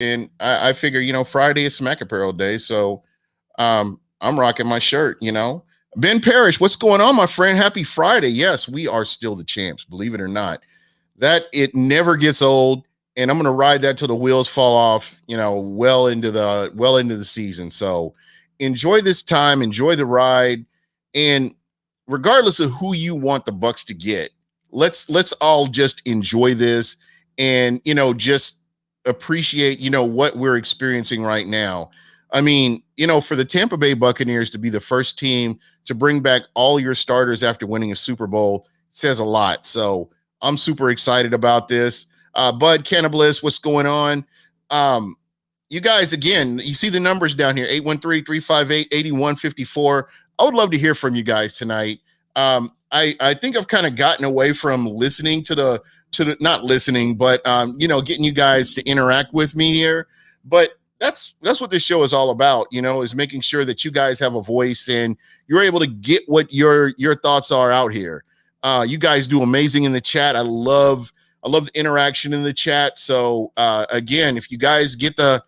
And I figure, Friday is Smack Apparel Day. So I'm rocking my shirt, Ben Parrish, what's going on, my friend? Happy Friday. Yes, we are still the champs, believe it or not. That it never gets old. And I'm gonna ride that till the wheels fall off, well into the season. So enjoy this time, enjoy the ride. And regardless of who you want the Bucs to get, let's all just enjoy this and just appreciate what we're experiencing right now. I mean, for the Tampa Bay Buccaneers to be the first team to bring back all your starters after winning a Super Bowl says a lot. So I'm super excited about this. Bud Cannibalists, what's going on? You guys, again, you see the numbers down here, 813-358-8154. I would love to hear from you guys tonight. I think I've kind of gotten away from listening to the not listening, but getting you guys to interact with me here. But that's what this show is all about, is making sure that you guys have a voice and you're able to get what your thoughts are out here. You guys do amazing in the chat. I love the interaction in the chat. So again, if you guys get the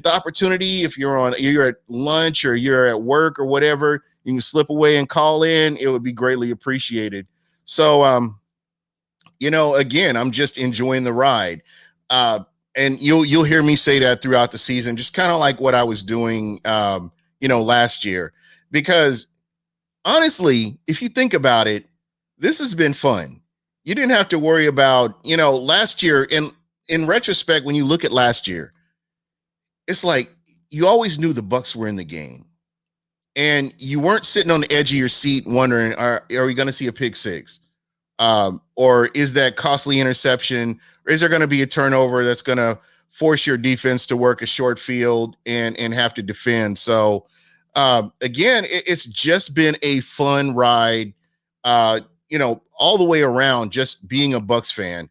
opportunity, if you're at lunch or you're at work or whatever, you can slip away and call in. It would be greatly appreciated. So again, I'm just enjoying the ride. And you'll hear me say that throughout the season, just kind of like what I was doing last year. Because honestly, if you think about it, this has been fun. You didn't have to worry about, last year. In retrospect, when you look at last year, it's like you always knew the Bucs were in the game. And you weren't sitting on the edge of your seat wondering, are we going to see a pick six? Or is that costly interception? Or is there going to be a turnover that's going to force your defense to work a short field and have to defend? So, again, it's just been a fun ride, all the way around, just being a Bucs fan.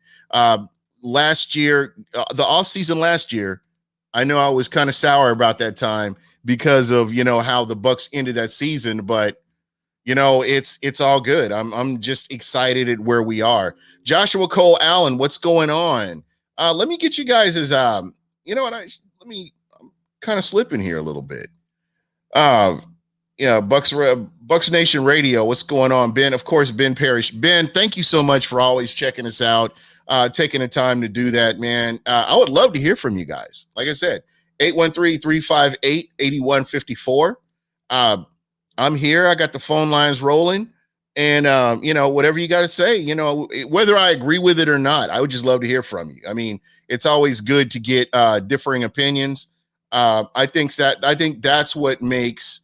Last year, the offseason last year, I know I was kind of sour about that time because of, how the Bucs ended that season, but it's all good. I'm just excited at where we are. Joshua Cole Allen, what's going on? Let me get you guys as I'm kind of slipping here a little bit. Bucs Nation Radio, what's going on? Ben, of course, Ben Parrish. Ben, thank you so much for always checking us out, taking the time to do that, man. I would love to hear from you guys. Like I said, 813-358-8154. I'm here. I got the phone lines rolling, and whatever you got to say, whether I agree with it or not, I would just love to hear from you. I mean, it's always good to get differing opinions. I think that's what makes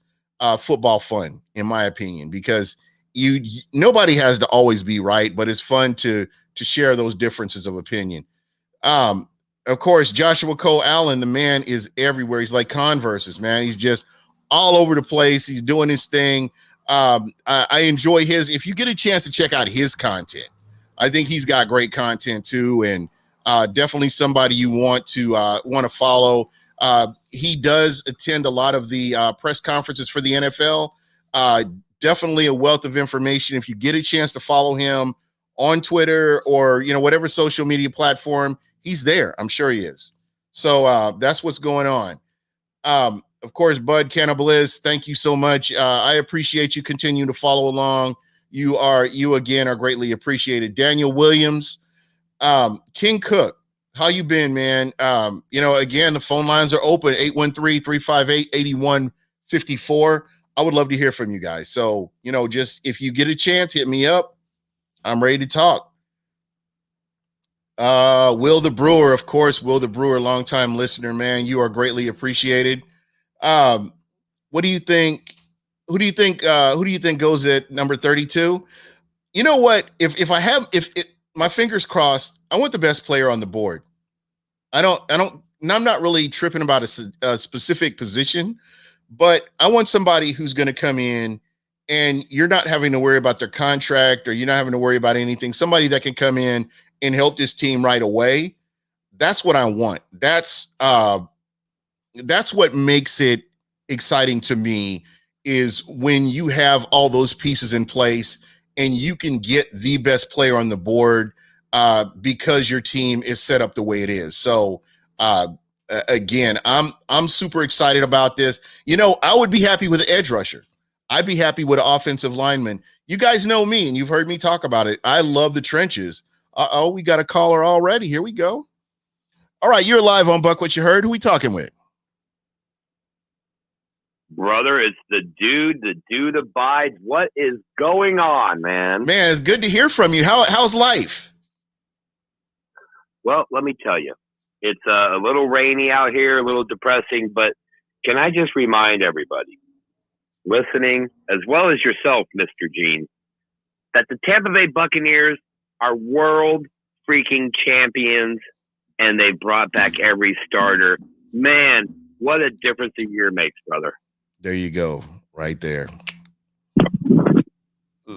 football fun, in my opinion, because nobody has to always be right, but it's fun to share those differences of opinion. Of course, Joshua Cole Allen, the man is everywhere. He's like Converses, man. He's just all over the place. He's doing his thing. I enjoy his. If you get a chance to check out his content, I think he's got great content too, and definitely somebody you want to follow. He does attend a lot of the press conferences for the NFL. Definitely a wealth of information. If you get a chance to follow him on Twitter or whatever social media platform, he's there. I'm sure he is. So that's what's going on. Of course, Bud Cannibalist, thank you so much. I appreciate you continuing to follow along. You again are greatly appreciated. Daniel Williams, King Cook, how you been, man? Again, the phone lines are open, 813-358-8154. I would love to hear from you guys. So, just if you get a chance, hit me up. I'm ready to talk. Will the Brewer, of course, Will the Brewer, longtime listener, man. You are greatly appreciated. What do you think? Who do you think goes at number 32? You know what? If my fingers crossed, I want the best player on the board. I'm not really tripping about a specific position, but I want somebody who's going to come in and you're not having to worry about their contract or you're not having to worry about anything. Somebody that can come in and help this team right away. That's what I want. That's what makes it exciting to me, is when you have all those pieces in place and you can get the best player on the board because your team is set up the way it is. So again, I'm super excited about this. You know, I would be happy with an edge rusher. I'd be happy with an offensive lineman. You guys know me, and you've heard me talk about it. I love the trenches. Uh-oh, we got a caller already. Here we go. All right, you're live on Buck What You Heard. Who we talking with? Brother, it's the dude abides. What is going on, man? Man, it's good to hear from you. How's life? Well, let me tell you, it's a little rainy out here, a little depressing, but can I just remind everybody listening, as well as yourself, Mr. Gene, that the Tampa Bay Buccaneers are world freaking champions, and they brought back every starter. Man, what a difference a year makes, brother. There you go, right there.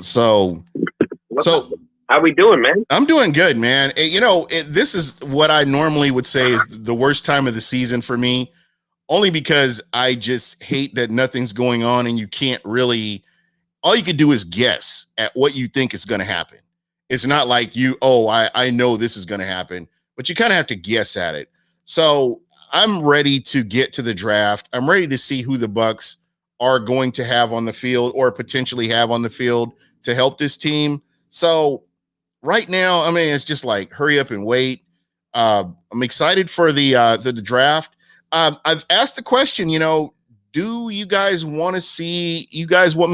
So how we doing, man? I'm doing good, man. You know, this is what I normally would say is the worst time of the season for me, only because I just hate that nothing's going on and you can't really, all you can do is guess at what you think is going to happen. It's not like I know this is going to happen, but you kind of have to guess at it. So I'm ready to get to the draft. I'm ready to see who the Bucs are going to have on the field or potentially have on the field to help this team. So right now, I mean, it's just like hurry up and wait. I'm excited for the draft. I've asked the question, you know, do you guys want me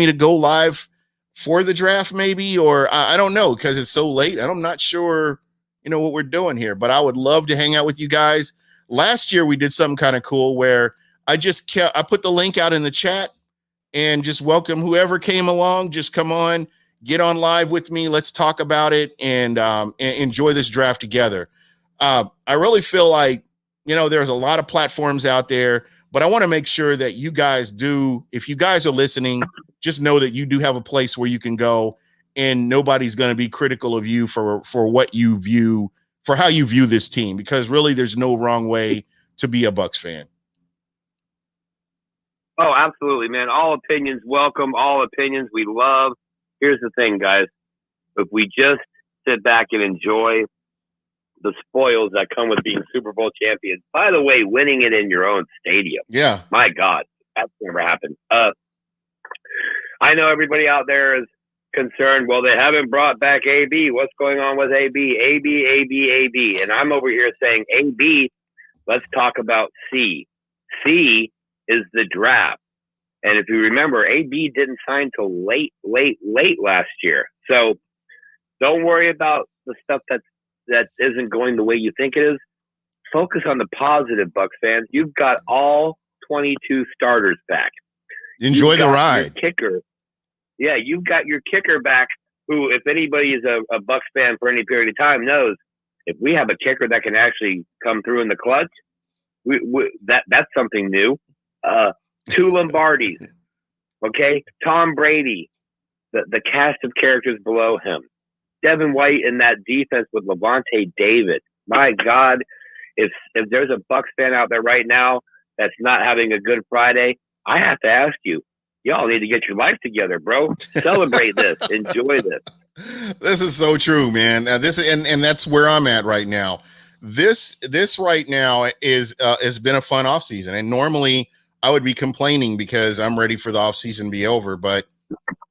to go live for the draft maybe? Or I don't know, because it's so late and I'm not sure, you know, what we're doing here, but I would love to hang out with you guys. Last year we did something kind of cool where I put the link out in the chat and just welcome whoever came along. Just come on, get on live with me. Let's talk about it and enjoy this draft together. I really feel like, you know, there's a lot of platforms out there, but I want to make sure that you guys do, if you guys are listening, just know that you do have a place where you can go and nobody's going to be critical of you for what you view, for how you view this team, because really there's no wrong way to be a Bucs fan. Oh, absolutely, man. All opinions welcome. All opinions we love. Here's the thing, guys. If we just sit back and enjoy the spoils that come with being Super Bowl champions, by the way, winning it in your own stadium. Yeah. My God, that's never happened. I know everybody out there is concerned. Well, they haven't brought back AB. What's going on with AB? AB. And I'm over here saying, AB, let's talk about C. C is the draft. And if you remember, AB didn't sign till late last year. So don't worry about the stuff that isn't going the way you think it is. Focus on the positive, Bucs fans. You've got all 22 starters back. Enjoy the ride. Kicker. Yeah, you've got your kicker back, who, if anybody is a Bucs fan for any period of time, knows if we have a kicker that can actually come through in the clutch, that's something new. 2 Lombardis, okay? Tom Brady, the cast of characters below him. Devin White in that defense with Levante David. My God, if there's a Bucs fan out there right now that's not having a good Friday, I have to ask you, y'all need to get your life together, bro. Celebrate this. Enjoy this. This is so true, man. And that's where I'm at right now. This right now is has been a fun offseason. And normally I would be complaining because I'm ready for the offseason to be over, but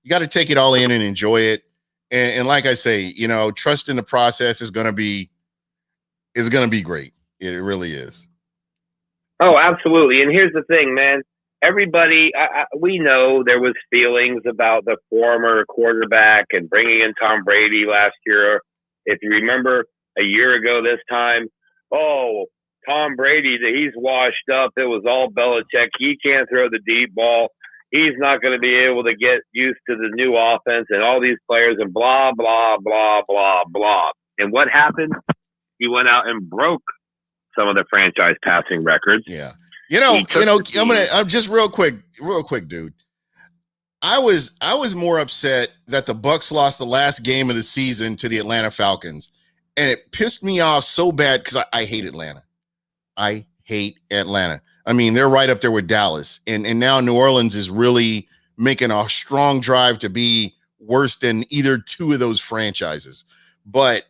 you got to take it all in and enjoy it. And like I say, you know, trust in the process is going to be great. It really is. Oh, absolutely. And here's the thing, man. Everybody, we know there was feelings about the former quarterback and bringing in Tom Brady last year. If you remember a year ago this time, oh, Tom Brady, he's washed up. It was all Belichick. He can't throw the deep ball. He's not going to be able to get used to the new offense and all these players and blah, blah, blah, blah, blah. And what happened? He went out and broke some of the franchise passing records. Yeah. I'm just real quick, dude. I was more upset that the Bucs lost the last game of the season to the Atlanta Falcons. And it pissed me off so bad because I hate Atlanta. I hate Atlanta. I mean, they're right up there with Dallas. And now New Orleans is really making a strong drive to be worse than either two of those franchises. But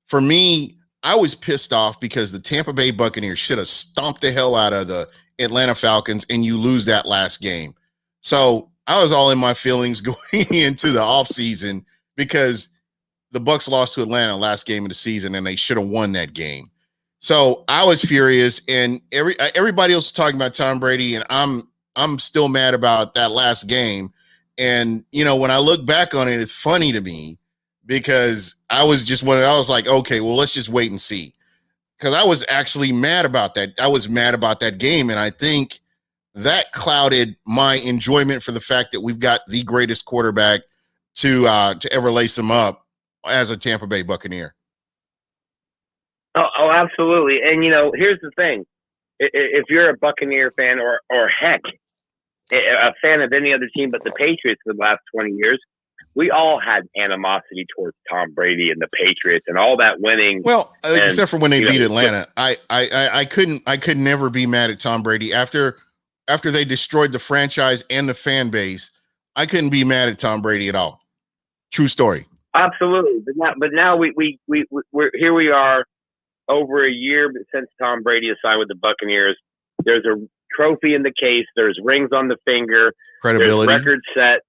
for me, I was pissed off because the Tampa Bay Buccaneers should have stomped the hell out of the Atlanta Falcons, and you lose that last game. So I was all in my feelings going into the offseason because the Bucs lost to Atlanta last game of the season, and they should have won that game. So I was furious, and everybody else was talking about Tom Brady, and I'm still mad about that last game. And when I look back on it, it's funny to me because I was like, okay, well, let's just wait and see. Because I was actually mad about that. I was mad about that game, and I think that clouded my enjoyment for the fact that we've got the greatest quarterback to ever lace him up as a Tampa Bay Buccaneer. Oh, absolutely. And here's the thing: if you're a Buccaneer fan, or heck, a fan of any other team but the Patriots for the last 20 years, we all had animosity towards Tom Brady and the Patriots and all that winning. Well, except for when they beat Atlanta, I could never be mad at Tom Brady after they destroyed the franchise and the fan base. I couldn't be mad at Tom Brady at all. True story. Absolutely, but now we're here. We are over a year since Tom Brady has signed with the Buccaneers. There's a trophy in the case. There's rings on the finger. Credibility. There's record set.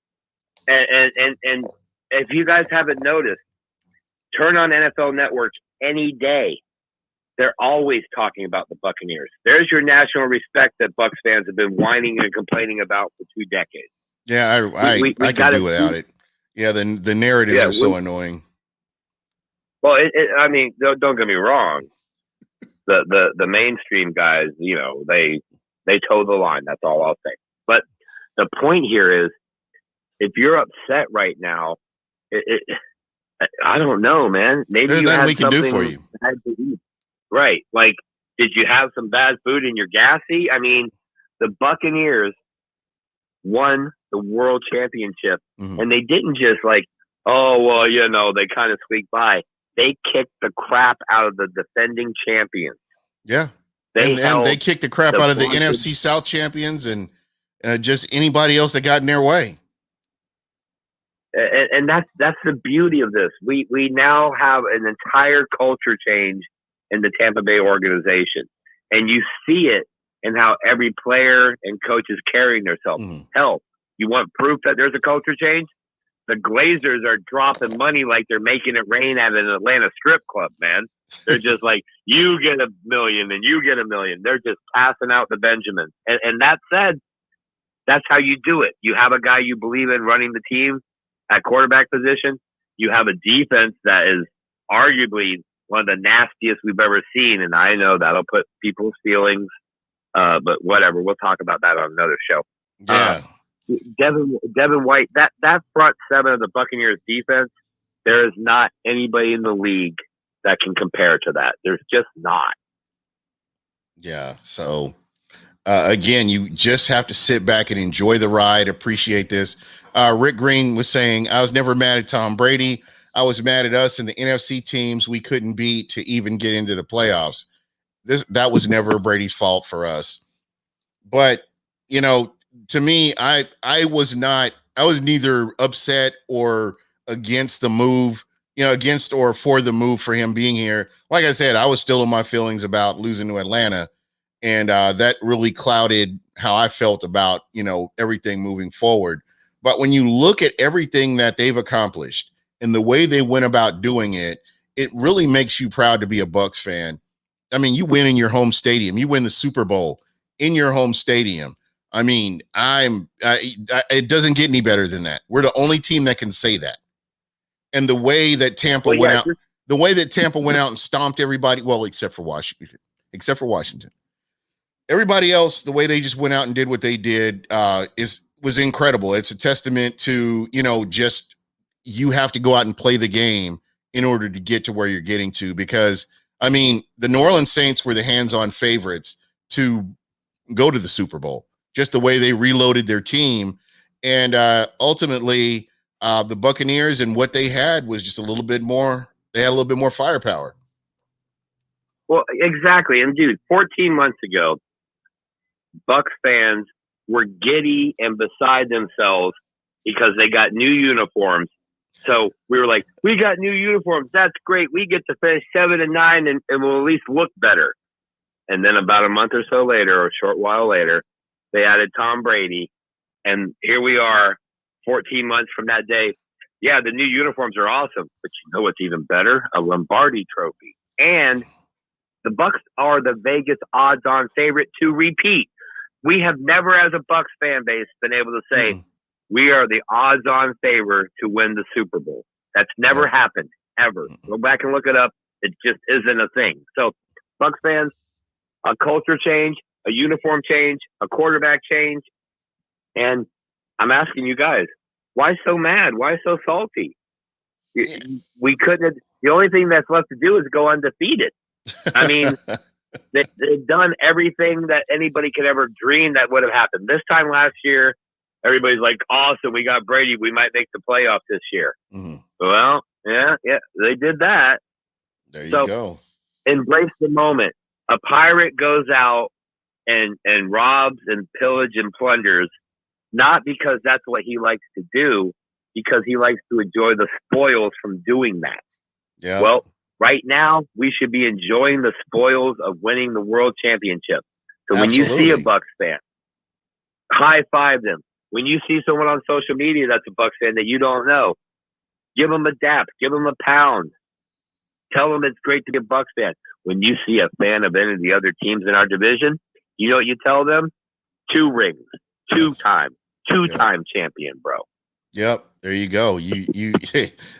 And if you guys haven't noticed, turn on NFL Network any day. They're always talking about the Buccaneers. There's your national respect that Bucs fans have been whining and complaining about for 2 decades. Yeah, I can do without it. Yeah, the narrative is so annoying. Well, I mean, don't get me wrong. The mainstream guys, they toe the line. That's all I'll say. But the point here is, if you're upset right now, I don't know, man. Maybe there's nothing we can do for you. Right. Like, did you have some bad food in your gassy? I mean, the Buccaneers won the world championship, and they didn't just like, they kind of squeaked by. They kicked the crap out of the defending champions. Yeah. And they kicked the crap out of the NFC South champions and just anybody else that got in their way. And that's the beauty of this. We now have an entire culture change in the Tampa Bay organization, and you see it in how every player and coach is carrying themselves. Hell, you want proof that there's a culture change? The Glazers are dropping money like they're making it rain at an Atlanta strip club, man. They're just like, you get $1 million and you get $1 million. They're just passing out the Benjamins. And that said, that's how you do it. You have a guy you believe in running the team at quarterback position. You have a defense that is arguably one of the nastiest we've ever seen. And I know that'll put people's feelings, but whatever. We'll talk about that on another show. Yeah. Devin White, that front seven of the Buccaneers defense, there is not anybody in the league that can compare to that. There's just not. Yeah. So, again, you just have to sit back and enjoy the ride, appreciate this. Rick Green was saying, I was never mad at Tom Brady. I was mad at us and the NFC teams we couldn't beat to even get into the playoffs. That was never Brady's fault for us. But, to me, I was neither upset or against the move, against or for the move for him being here. Like I said, I was still in my feelings about losing to Atlanta, and that really clouded how I felt about, everything moving forward. But when you look at everything that they've accomplished and the way they went about doing it, it really makes you proud to be a Bucs fan. I mean, you win in your home stadium. You win the Super Bowl in your home stadium. I mean, it doesn't get any better than that. We're the only team that can say that. And the way that Tampa went out and stomped everybody, well, except for Washington. Everybody else, the way they just went out and did what they did was incredible. It's a testament to, just you have to go out and play the game in order to get to where you're getting to. Because, I mean, the New Orleans Saints were the hands-on favorites to go to the Super Bowl. Just the way they reloaded their team. And ultimately, the Buccaneers and what they had was just a little bit more. They had a little bit more firepower. Well, exactly. And, dude, 14 months ago, Bucs fans were giddy and beside themselves because they got new uniforms So we were like, we got new uniforms. That's great. We get to finish 7-9 and we'll at least look better. And then about a month or so later, or a short while later, they added Tom Brady. And here we are 14 months from that day. Yeah, the new uniforms are awesome. But you know what's even better? A Lombardi trophy. And the Bucs are the Vegas odds-on favorite to repeat. We have never, as a Bucs fan base, been able to say we are the odds-on favorite to win the Super Bowl. That's never happened, ever. Go back and look it up. It just isn't a thing. So, Bucs fans, a culture change, a uniform change, a quarterback change, and I'm asking you guys, why so mad? Why so salty? We couldn't. The only thing that's left to do is go undefeated. I mean, they've done everything that anybody could ever dream that would have happened. This time last year, everybody's like, awesome, we got Brady. We might make the playoff this year. Mm-hmm. Well, yeah, they did that. There you go. Embrace the moment. A pirate goes out and robs and pillage and plunders, not because that's what he likes to do, because he likes to enjoy the spoils from doing that. Yeah. Well, right now, we should be enjoying the spoils of winning the world championship. So when you see a Bucs fan, high five them. When you see someone on social media that's a Bucs fan that you don't know, give them a dap, give them a pound. Tell them it's great to be a Bucs fan. When you see a fan of any of the other teams in our division, you know what you tell them? 2 rings, 2-time champion, bro. Yep, there you go. You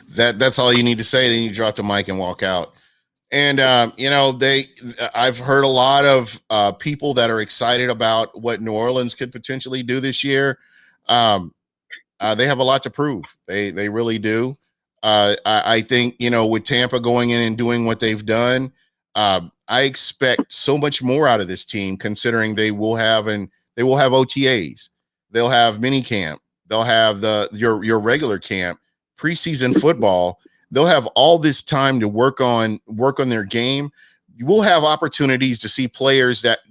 that's all you need to say. Then you drop the mic and walk out. And I've heard a lot of people that are excited about what New Orleans could potentially do this year. They have a lot to prove. They really do. I think with Tampa going in and doing what they've done, I expect so much more out of this team, considering they will have OTAs, they'll have mini camp. They'll have your regular camp, preseason football. They'll have all this time to work on their game. You will have opportunities to see players that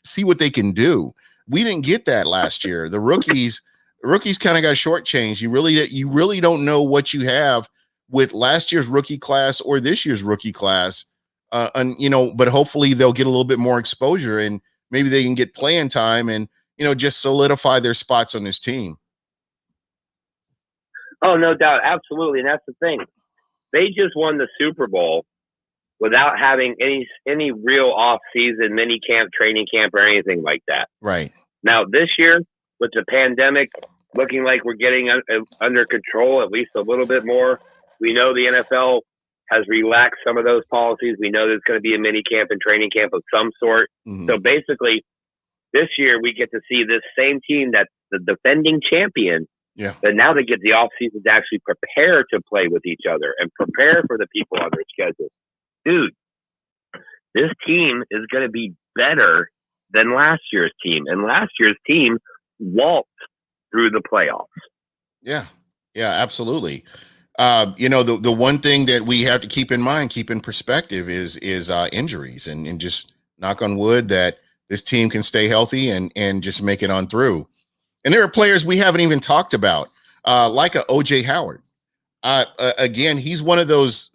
see what they can do. We didn't get that last year. The rookies kind of got shortchanged. You really don't know what you have with last year's rookie class or this year's rookie class. But hopefully they'll get a little bit more exposure and maybe they can get playing time and just solidify their spots on this team. Oh, no doubt. Absolutely. And that's the thing. They just won the Super Bowl without having any real off-season mini camp, training camp, or anything like that. Right. Now, this year, with the pandemic looking like we're getting under control, at least a little bit more, we know the NFL has relaxed some of those policies. We know there's going to be a mini camp and training camp of some sort. Mm-hmm. So basically, this year we get to see this same team that's the defending champion. Yeah. But now they get the offseason to actually prepare to play with each other and prepare for the people on their schedule. Dude, this team is going to be better than last year's team. And last year's team waltzed through the playoffs. Yeah. Yeah, absolutely. The one thing that we have to keep in mind, keep in perspective is injuries and just knock on wood that this team can stay healthy and just make it on through. And there are players we haven't even talked about, like a BucWhatYaHeard. Again, he's one of those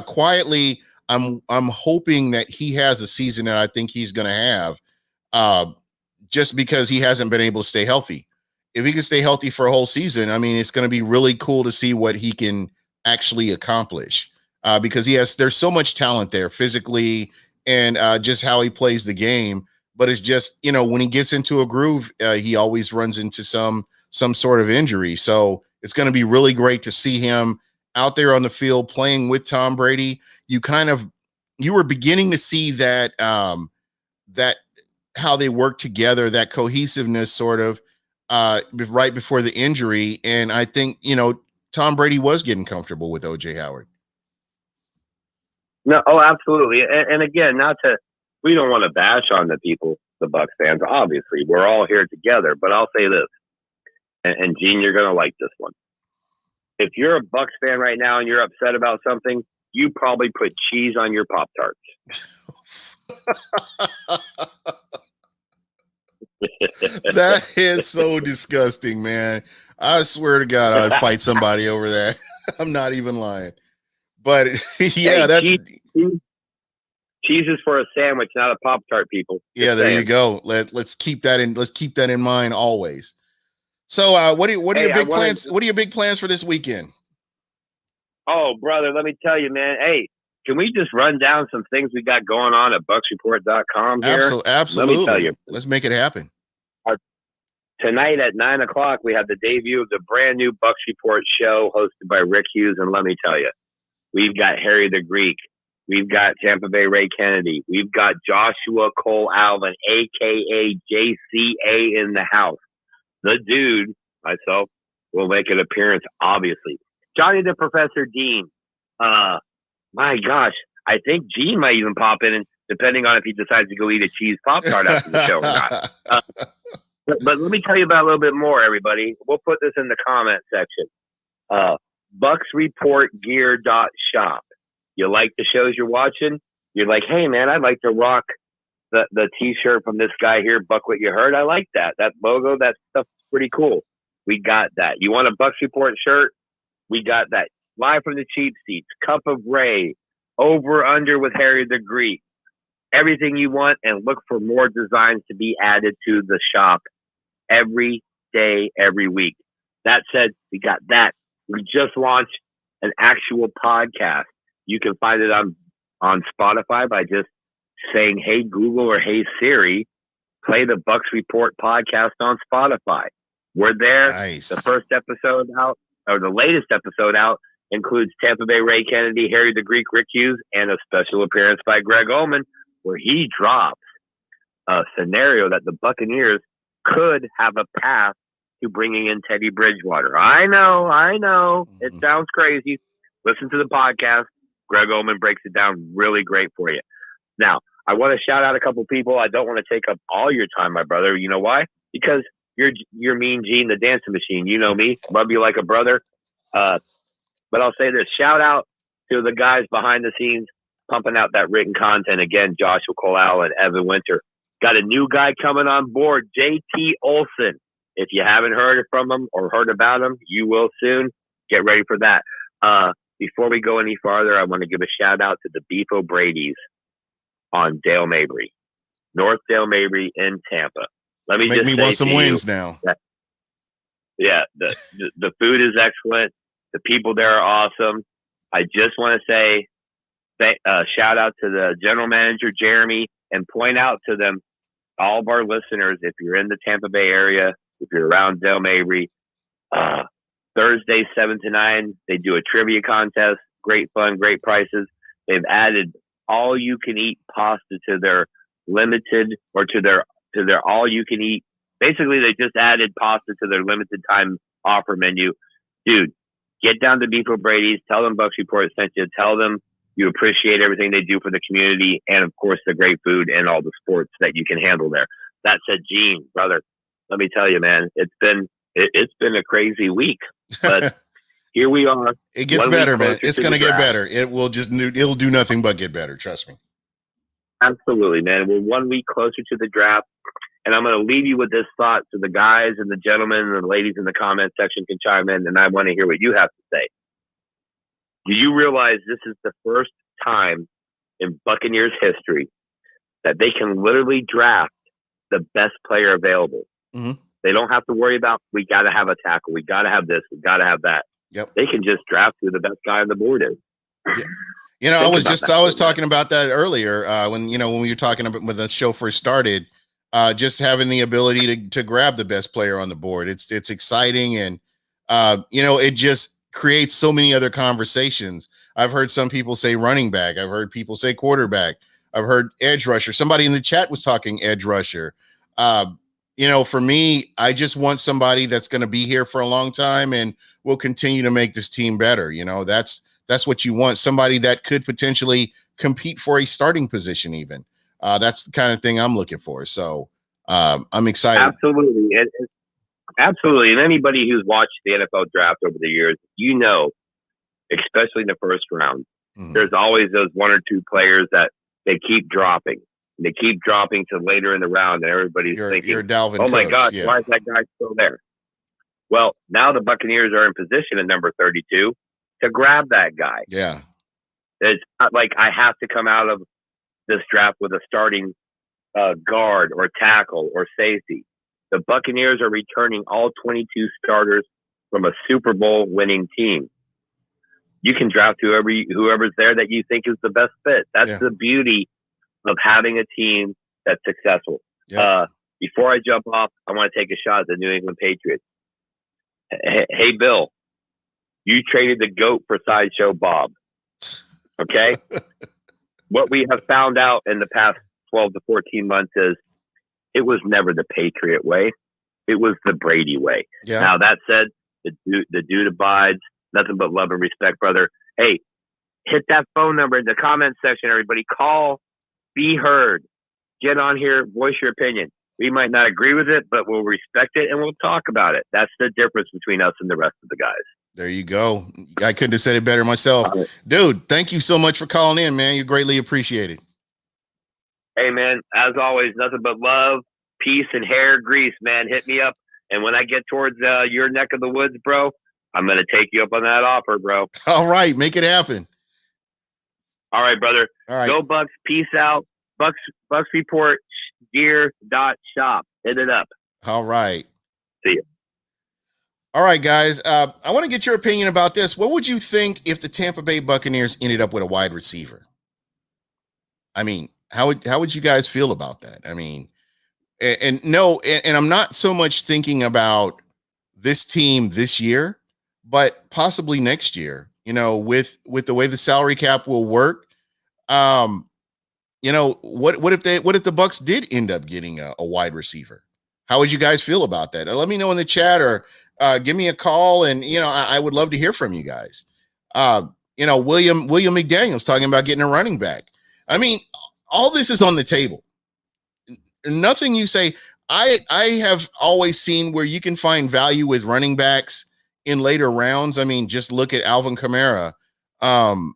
quietly. I'm hoping that he has a season that I think he's going to have, just because he hasn't been able to stay healthy. If he can stay healthy for a whole season, I mean, it's going to be really cool to see what he can actually accomplish, because there's so much talent there physically and just how he plays the game. But it's just, when he gets into a groove, he always runs into some sort of injury. So it's going to be really great to see him out there on the field playing with Tom Brady. You were beginning to see that how they work together, that cohesiveness sort of right before the injury. And I think, Tom Brady was getting comfortable with BucWhatYaHeard. No, oh, absolutely. And again, we don't want to bash on the Bucs fans. Obviously, we're all here together. But I'll say this, and Gene, you're going to like this one. If you're a Bucs fan right now and you're upset about something, you probably put cheese on your Pop-Tarts. That is so disgusting, man. I swear to God, I'd fight somebody over that. I'm not even lying. But yeah, Hey, that's cheese is for a sandwich, not a Pop-Tart, people. yeah, there you go. Let's keep that in mind always. So what are your Hey, big plans? What are your big plans for this weekend? Oh, brother, let me tell you, man. Hey, can we just run down some things we got going on at BucsReport.com here? Absolutely. Let me tell you. Let's make it happen. Tonight at 9:00, we have the debut of the brand new Bucs Report show hosted by Rick Hughes. And let me tell you, we've got Harry the Greek. We've got Tampa Bay Ray Kennedy. We've got Joshua Cole Alvin, a.k.a. JCA, in the house. The dude, myself, will make an appearance, obviously. Johnny the Professor Dean. My gosh, I think Gene might even pop in, depending on if he decides to go eat a cheese Pop-Tart after the show or not. But let me tell you about a little bit more, everybody. We'll put this in the comment section. BucsReportGear.shop. You like the shows you're watching? You're like, hey, man, I'd like to rock the T-shirt from this guy here, BucWhatYaHeard. I like that. That logo, that stuff's pretty cool. We got that. You want a Bucs Report shirt? We got that. Live from the cheap seats, Cup of Ray, Over Under with Harry the Greek. Everything you want, and look for more designs to be added to the shop every day, every week. That said, we got that. We just launched an actual podcast. You can find it on Spotify by just saying, hey, Google, or hey, Siri, play the Bucs Report podcast on Spotify. We're there. Nice. The first episode out, or the latest episode out, includes Tampa Bay Ray Kennedy, Harry the Greek, Rick Hughes, and a special appearance by Greg Ullman, where he drops a scenario that the Buccaneers could have a path to bringing in Teddy Bridgewater. I know. Mm-hmm. It sounds crazy. Listen to the podcast. Greg Ullman breaks it down really great for you. Now, I want to shout out a couple people. I don't want to take up all your time, my brother. You know why? Because you're Mean Gene, the dancing machine. You know me. Love you like a brother. But I'll say this. Shout out to the guys behind the scenes pumping out that written content. Again, Joshua Colal and Evan Winter. Got a new guy coming on board, JT Olson. If you haven't heard from him or heard about him, you will soon. Get ready for that. Before we go any farther, I want to give a shout out to the Beef O'Brady's on Dale Mabry, North Dale Mabry in Tampa. Let me Make just me say want some wings now. Yeah, the food is excellent. The people there are awesome. I just want to say shout out to the general manager, Jeremy, and point out to them, all of our listeners, if you're in the Tampa Bay area, if you're around Dale Mabry, Thursday, 7 to 9, they do a trivia contest. Great fun, great prices. They've added all-you-can-eat pasta to their limited, or to their all-you-can-eat. Basically, they just added pasta to their limited time offer menu. Dude, get down to Beef O'Brady's. Tell them Bucs Report sent you. Tell them you appreciate everything they do for the community, and of course the great food and all the sports that you can handle there. That said, Gene, brother, let me tell you, man, it's been a crazy week, but here we are. It gets better, man. It's going to get better. It'll do nothing but get better. Trust me. Absolutely, man. We're 1 week closer to the draft, and I'm going to leave you with this thought, so the guys and the gentlemen and the ladies in the comment section can chime in, and I want to hear what you have to say. Do you realize this is the first time in Buccaneers history that they can literally draft the best player available? Mm-hmm. They don't have to worry about, we got to have a tackle, we got to have this, we got to have that. Yep. They can just draft who the best guy on the board is. Yeah. You know, I was talking about that earlier when we were talking about when the show first started, just having the ability to grab the best player on the board. It's exciting, and it just creates so many other conversations. I've heard some people say running back. I've heard people say quarterback. I've heard edge rusher. Somebody in the chat was talking edge rusher. For me, I just want somebody that's going to be here for a long time and will continue to make this team better. That's what you want. Somebody that could potentially compete for a starting position even. That's the kind of thing I'm looking for. So I'm excited. Absolutely. Absolutely. And anybody who's watched the NFL draft over the years, especially in the first round, there's always those one or two players that they keep dropping. They keep dropping to later in the round, and everybody's thinking, Dalvin oh, my Cooks, gosh, yeah. Why is that guy still there? Well, now the Buccaneers are in position at number 32. to grab that guy. Yeah. It's not like I have to come out of this draft with a starting guard or tackle or safety. The Buccaneers are returning all 22 starters from a Super Bowl winning team. You can draft whoever's there that you think is the best fit. That's the beauty of having a team that's successful. Yeah. Before I jump off, I want to take a shot at the New England Patriots. Hey, Bill, you traded the GOAT for Sideshow Bob. Okay? What we have found out in the past 12 to 14 months is it was never the Patriot way. It was the Brady way. Yeah. Now, that said, the dude abides. Nothing but love and respect, brother. Hey, hit that phone number in the comment section, everybody. Call, be heard. Get on here, voice your opinion. We might not agree with it, but we'll respect it and we'll talk about it. That's the difference between us and the rest of the guys. There you go. I couldn't have said it better myself. Dude, thank you so much for calling in, man. You're greatly appreciated. Hey, man, as always, nothing but love, peace, and hair grease, man. Hit me up. And when I get towards your neck of the woods, bro, I'm going to take you up on that offer, bro. All right. Make it happen. All right, brother. All right. Go Bucs. Peace out. Bucs Report gear.shop. Hit it up. All right. See you. All right, guys. I want to get your opinion about this. What would you think if the Tampa Bay Buccaneers ended up with a wide receiver? I mean, how would you guys feel about that? I mean, and I'm not so much thinking about this team this year, but possibly next year, with the way the salary cap will work. What if the Bucs did end up getting a wide receiver? How would you guys feel about that? Let me know in the chat or give me a call. And, I would love to hear from you guys. William McDaniel's talking about getting a running back. I mean, all this is on the table. Nothing you say. I have always seen where you can find value with running backs in later rounds. I mean, just look at Alvin Kamara. There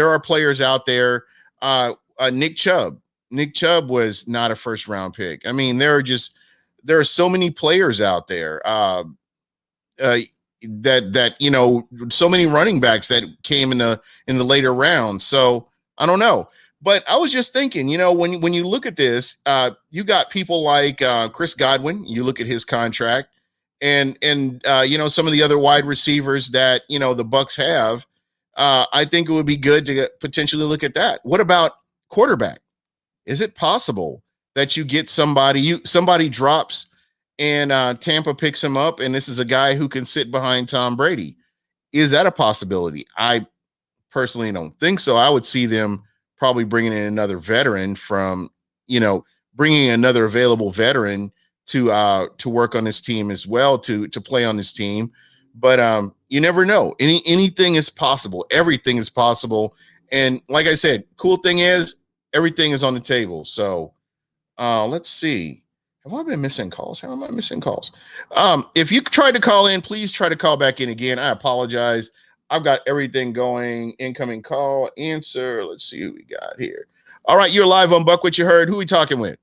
are players out there. Nick Chubb was not a first round pick. I mean, there are so many players out there that so many running backs that came in the later rounds. So I don't know. But I was just thinking, when you look at this, you got people like Chris Godwin. You look at his contract, and some of the other wide receivers that the Bucs have. I think it would be good to potentially look at that. What about quarterback? Is it possible that you get somebody drops and Tampa picks him up, and this is a guy who can sit behind Tom Brady? Is that a possibility? I personally don't think so. I would see them probably bringing in another veteran bringing another available veteran to work on this team as well, to play on this team. But you never know. Anything is possible. Everything is possible. And like I said, cool thing is everything is on the table. So let's see. Have I been missing calls? How am I missing calls? If you tried to call in, please try to call back in again. I apologize. I've got everything going. Incoming call, answer. Let's see who we got here. All right, you're live on BucWhatYaHeard. Who we talking with?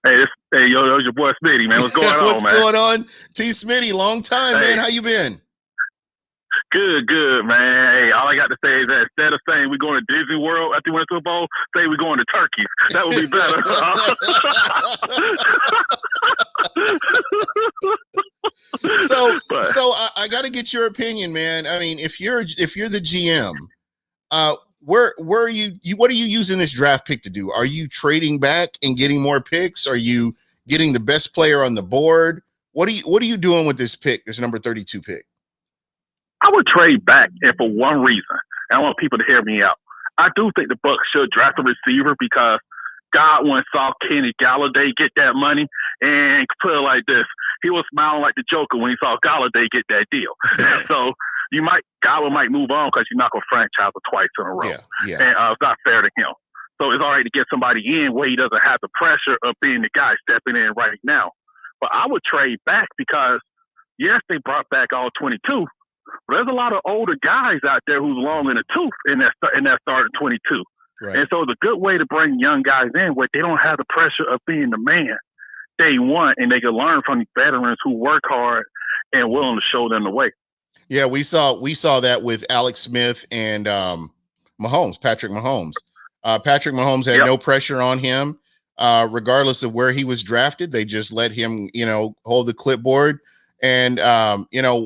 Hey, yo, your boy Smitty, man. What's going on, man? What's going on? T. Smitty, long time, man. How you been? Good, man. Hey, all I got to say is that instead of saying we're going to Disney World after we win the Super Bowl, say we're going to Turkey. That would be better. So I got to get your opinion, man. I mean, if you're the GM, where are you? What are you using this draft pick to do? Are you trading back and getting more picks? Are you getting the best player on the board? What are you doing with this pick? This number 32 pick. I would trade back, and for one reason, and I want people to hear me out. I do think the Bucs should draft a receiver because Godwin saw Kenny Galladay get that money, and put it like this: he was smiling like the Joker when he saw Galladay get that deal. So Godwin might move on because you're not going to franchise him twice in a row, yeah. And it's not fair to him. So it's all right to get somebody in where he doesn't have the pressure of being the guy stepping in right now. But I would trade back because yes, they brought back all 22. But there's a lot of older guys out there who's long in the tooth in that starting 22. Right. And so it's a good way to bring young guys in where they don't have the pressure of being the man day one, and they can learn from veterans who work hard and willing to show them the way. Yeah, we saw that with Alex Smith and Patrick Mahomes. Patrick Mahomes had Yep. no pressure on him, regardless of where he was drafted. They just let him, hold the clipboard. And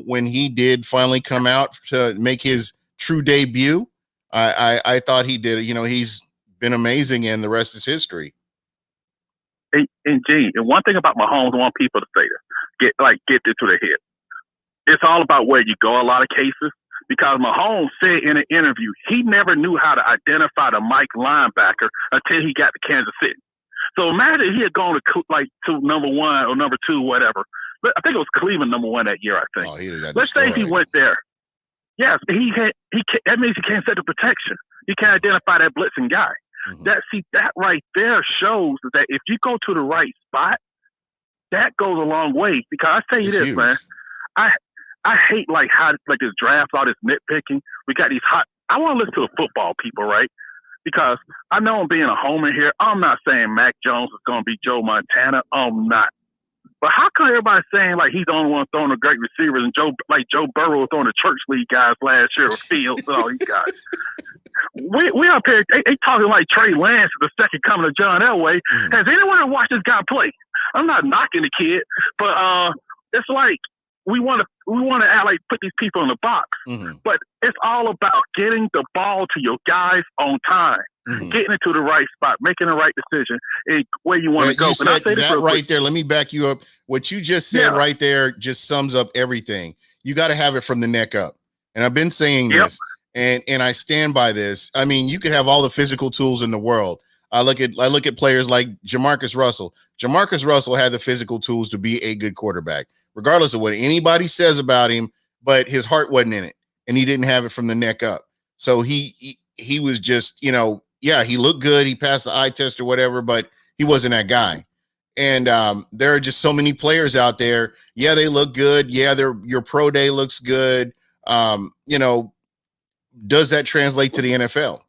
when he did finally come out to make his true debut, I thought he did. He's been amazing, and the rest is history. And Gene, and one thing about Mahomes, I want people to say this, get this to their head. It's all about where you go. A lot of cases, because Mahomes said in an interview he never knew how to identify the Mike linebacker until he got to Kansas City. So imagine he had gone to number one or number two, whatever. I think it was Cleveland number one that year. I think. Let's say he went there. Yes, that means he can't set the protection. He can't identify that blitzing guy. Mm-hmm. That right there shows that if you go to the right spot, that goes a long way. Because I tell you this, man, I hate how this draft, all this nitpicking. We got these I want to listen to the football people, right? Because I know I'm being a homer here. I'm not saying Mac Jones is going to be Joe Montana. I'm not. But how come everybody's saying he's the only one throwing the great receivers, and Joe Burrow was throwing the church league guys last year with Fields and all these guys? we up here, they talking like Trey Lance is the second coming of John Elway. Mm-hmm. Has anyone ever watched this guy play? I'm not knocking the kid, but it's like we want to act like put these people in the box. Mm-hmm. But it's all about getting the ball to your guys on time. Mm-hmm. Getting it to the right spot, making the right decision, and where you want to go. You said that right there. Let me back you up. What you just said right there just sums up everything. You got to have it from the neck up. And I've been saying this, and I stand by this. I mean, you could have all the physical tools in the world. I look at players like Jamarcus Russell. Jamarcus Russell had the physical tools to be a good quarterback, regardless of what anybody says about him. But his heart wasn't in it, and he didn't have it from the neck up. So he was just, yeah, he looked good. He passed the eye test or whatever, but he wasn't that guy. And there are just so many players out there. Yeah, they look good. Yeah, your pro day looks good. Does that translate to the NFL?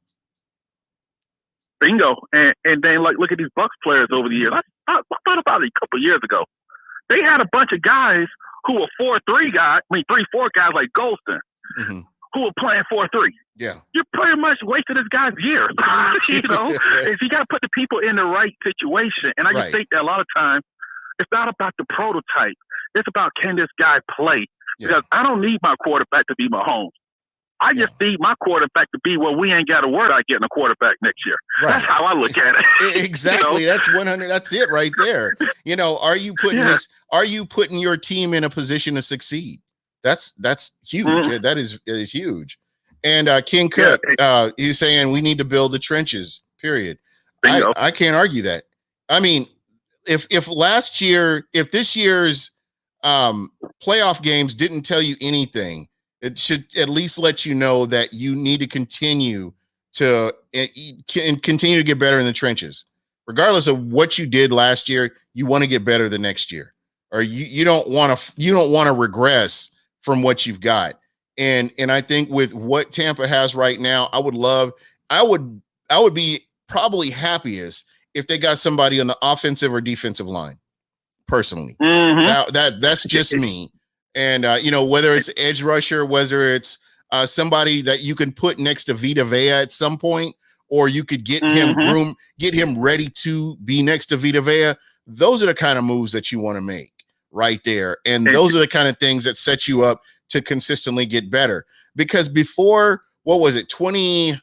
Bingo. And then look at these Bucs players over the years. I thought about it a couple of years ago. They had a bunch of guys who were 4-3 guys. 3-4 guys like Golston. Mm-hmm. Who are playing 4-3. Yeah. You're pretty much wasting this guy's years. If you got to put the people in the right situation. And I just think that a lot of times it's not about the prototype. It's about, can this guy play? Because I don't need my quarterback to be Mahomes. I just need my quarterback to be where we ain't got to worry about getting a quarterback next year. Right. That's how I look at it. Exactly. That's 100. That's it right there. Are you putting your team in a position to succeed? That's huge. Mm-hmm. That is huge. And King Cook, he's saying we need to build the trenches, period. I can't argue that. I mean, if this year's playoff games didn't tell you anything, it should at least let you know that you need to continue to get better in the trenches. Regardless of what you did last year, you want to get better the next year, or you don't want to regress from what you've got. And I think with what Tampa has right now, I would be probably happiest if they got somebody on the offensive or defensive line, personally. Mm-hmm. Now that's just me. And whether it's edge rusher, whether it's somebody that you can put next to Vita Vea at some point, or you could get him groomed, get him ready to be next to Vita Vea. Those are the kind of moves that you want to make right there. And those are the kind of things that set you up to consistently get better. Because before 2018,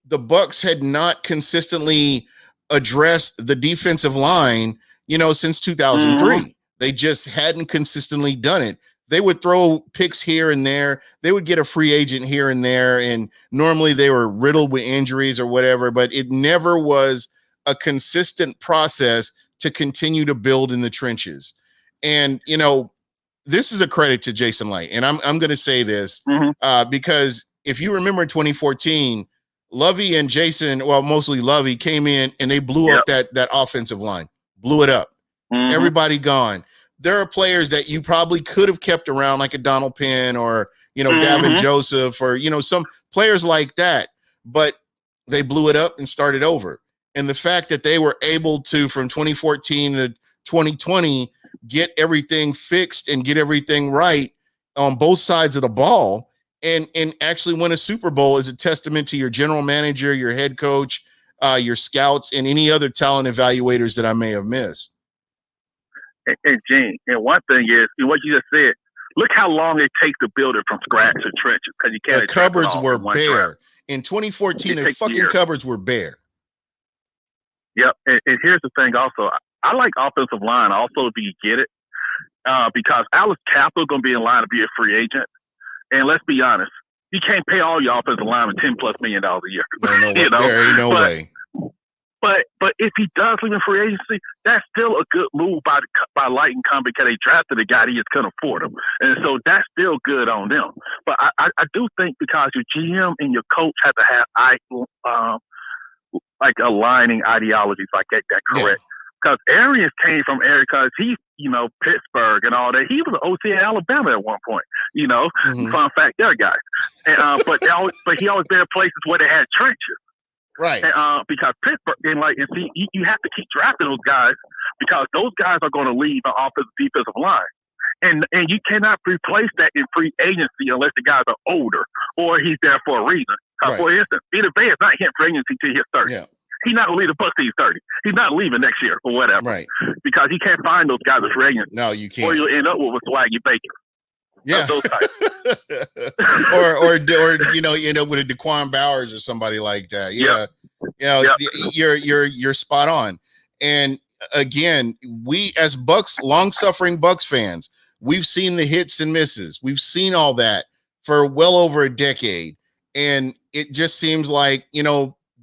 the Bucs had not consistently addressed the defensive line, since 2003. Mm-hmm. They just hadn't consistently done it. They would throw picks here and there. They would get a free agent here and there. And normally they were riddled with injuries or whatever, but it never was a consistent process to continue to build in the trenches. And, this is a credit to Jason Light. And I'm going to say this because if you remember 2014, Lovey and Jason, well, mostly Lovey, came in and they blew up that offensive line, blew it up. Mm-hmm. Everybody gone. There are players that you probably could have kept around, like a Donald Penn or, Gavin Joseph or, some players like that, but they blew it up and started over. And the fact that they were able to, from 2014 to 2020, get everything fixed and get everything right on both sides of the ball and actually win a Super Bowl is a testament to your general manager, your head coach, your scouts, and any other talent evaluators that I may have missed. And Gene, and one thing is, what you just said, look how long it takes to build it from scratch to trenches, because you can't. The cupboards were bare. In 2014, the fucking years. Cupboards were bare. Yep. And here's the thing also. I like offensive line also, if you get it, because Alex Cappa going to be in line to be a free agent. And let's be honest, you can't pay all your offensive linemen $10+ million a year. You know? There ain't no way. But if he does leave in free agency, that's still a good move by Light and Company, because they drafted a guy that just couldn't afford him. And so that's still good on them. But I do think because your GM and your coach have to have like aligning ideologies, like that correct. Because Arians came from because he's, Pittsburgh and all that. He was an OC in Alabama at one point, Fun fact there, guys. And, but he always been in places where they had trenches. Right. And, because Pittsburgh, and see, you have to keep drafting those guys, because those guys are going to leave the offensive defensive line. And you cannot replace that in free agency unless the guys are older or he's there for a reason. Right. For instance, Vita Vea is not hitting free agency till he's 30. Yeah. He's not going to leave the Bucs till he's 30. He's not leaving next year or whatever. Right. Because he can't find those guys as free agents. No, you can't. Or you'll end up with a Swaggy Baker. Yeah. Those types. or you end up with a Daquan Bowers or somebody like that. Yeah. Yep. You're spot on. And again, we as Bucs, long-suffering Bucs fans, we've seen the hits and misses. We've seen all that for well over a decade. And it just seems like,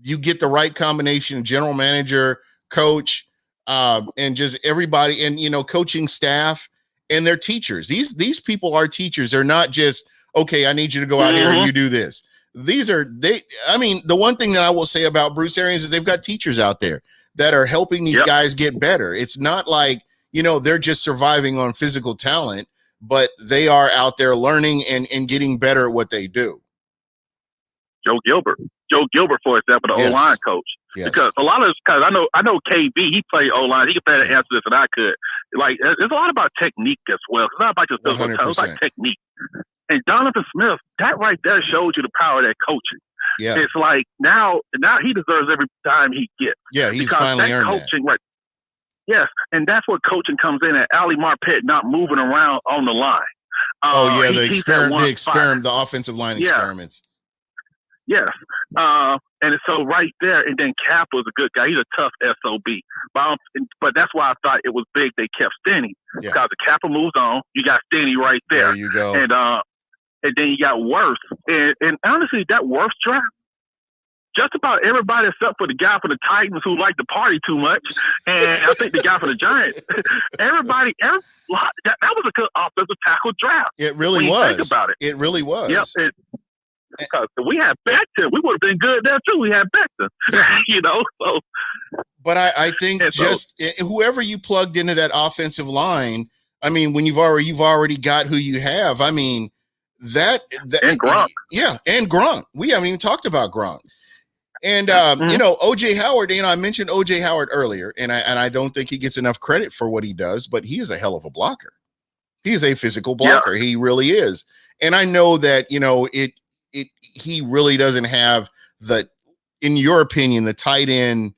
you get the right combination of general manager, coach, and just everybody, and, coaching staff and their teachers. These people are teachers. They're not just, okay, I need you to go out here and you do this. The one thing that I will say about Bruce Arians is they've got teachers out there that are helping these guys get better. It's not like, they're just surviving on physical talent, but they are out there learning and getting better at what they do. Joe Gilbert, for example, the O-line coach. Yes. Because a lot of guys, I know KB, he played O-line. He could better answer this than I could. Like, there's a lot about technique as well. It's not about just physical talent. It's like technique. And Donovan Smith, that right there shows you the power of that coaching. Yeah. It's like now he deserves every time he gets. Yeah, he's finally earned coaching, that. Right. Yes, and that's where coaching comes in, at Ali Marpet not moving around on the line. The offensive line experiments. Yes. And so right there, and then Cap was a good guy. He's a tough SOB. But that's why I thought it was big they kept Stenny. Yeah. Because the Kappa moves on, you got Stenny right there. There you go. And then you got Worth. And honestly, that Worth draft, just about everybody except for the guy for the Titans who liked to party too much, and I think the guy for the Giants, that was a good offensive tackle draft. It really was. Think about it. It really was. Yep. Because we had Becton, we would have been good there too. We had Becton, So, but I think whoever you plugged into that offensive line, when you've already got who you have. And Gronk. Yeah, and Gronk. We haven't even talked about Gronk. And OJ Howard. I mentioned OJ Howard earlier, and I don't think he gets enough credit for what he does, but he is a hell of a blocker. He is a physical blocker. Yeah. He really is. And I know that he really doesn't have in your opinion, the tight end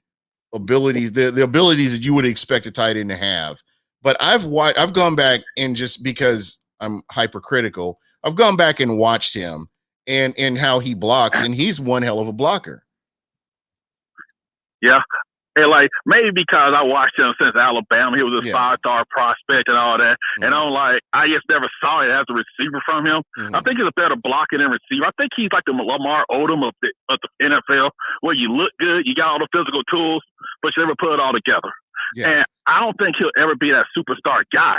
abilities, the abilities that you would expect a tight end to have. But I've gone back, and just because I'm hypercritical, I've gone back and watched him and how he blocks, and he's one hell of a blocker. Yeah. And maybe because I watched him since Alabama, he was a 5-star prospect and all that. Mm-hmm. And I just never saw it as a receiver from him. Mm-hmm. I think he's a better blocker than receiver. I think he's like the Lamar Odom of the NFL, where you look good, you got all the physical tools, but you never put it all together. Yeah. And I don't think he'll ever be that superstar guy.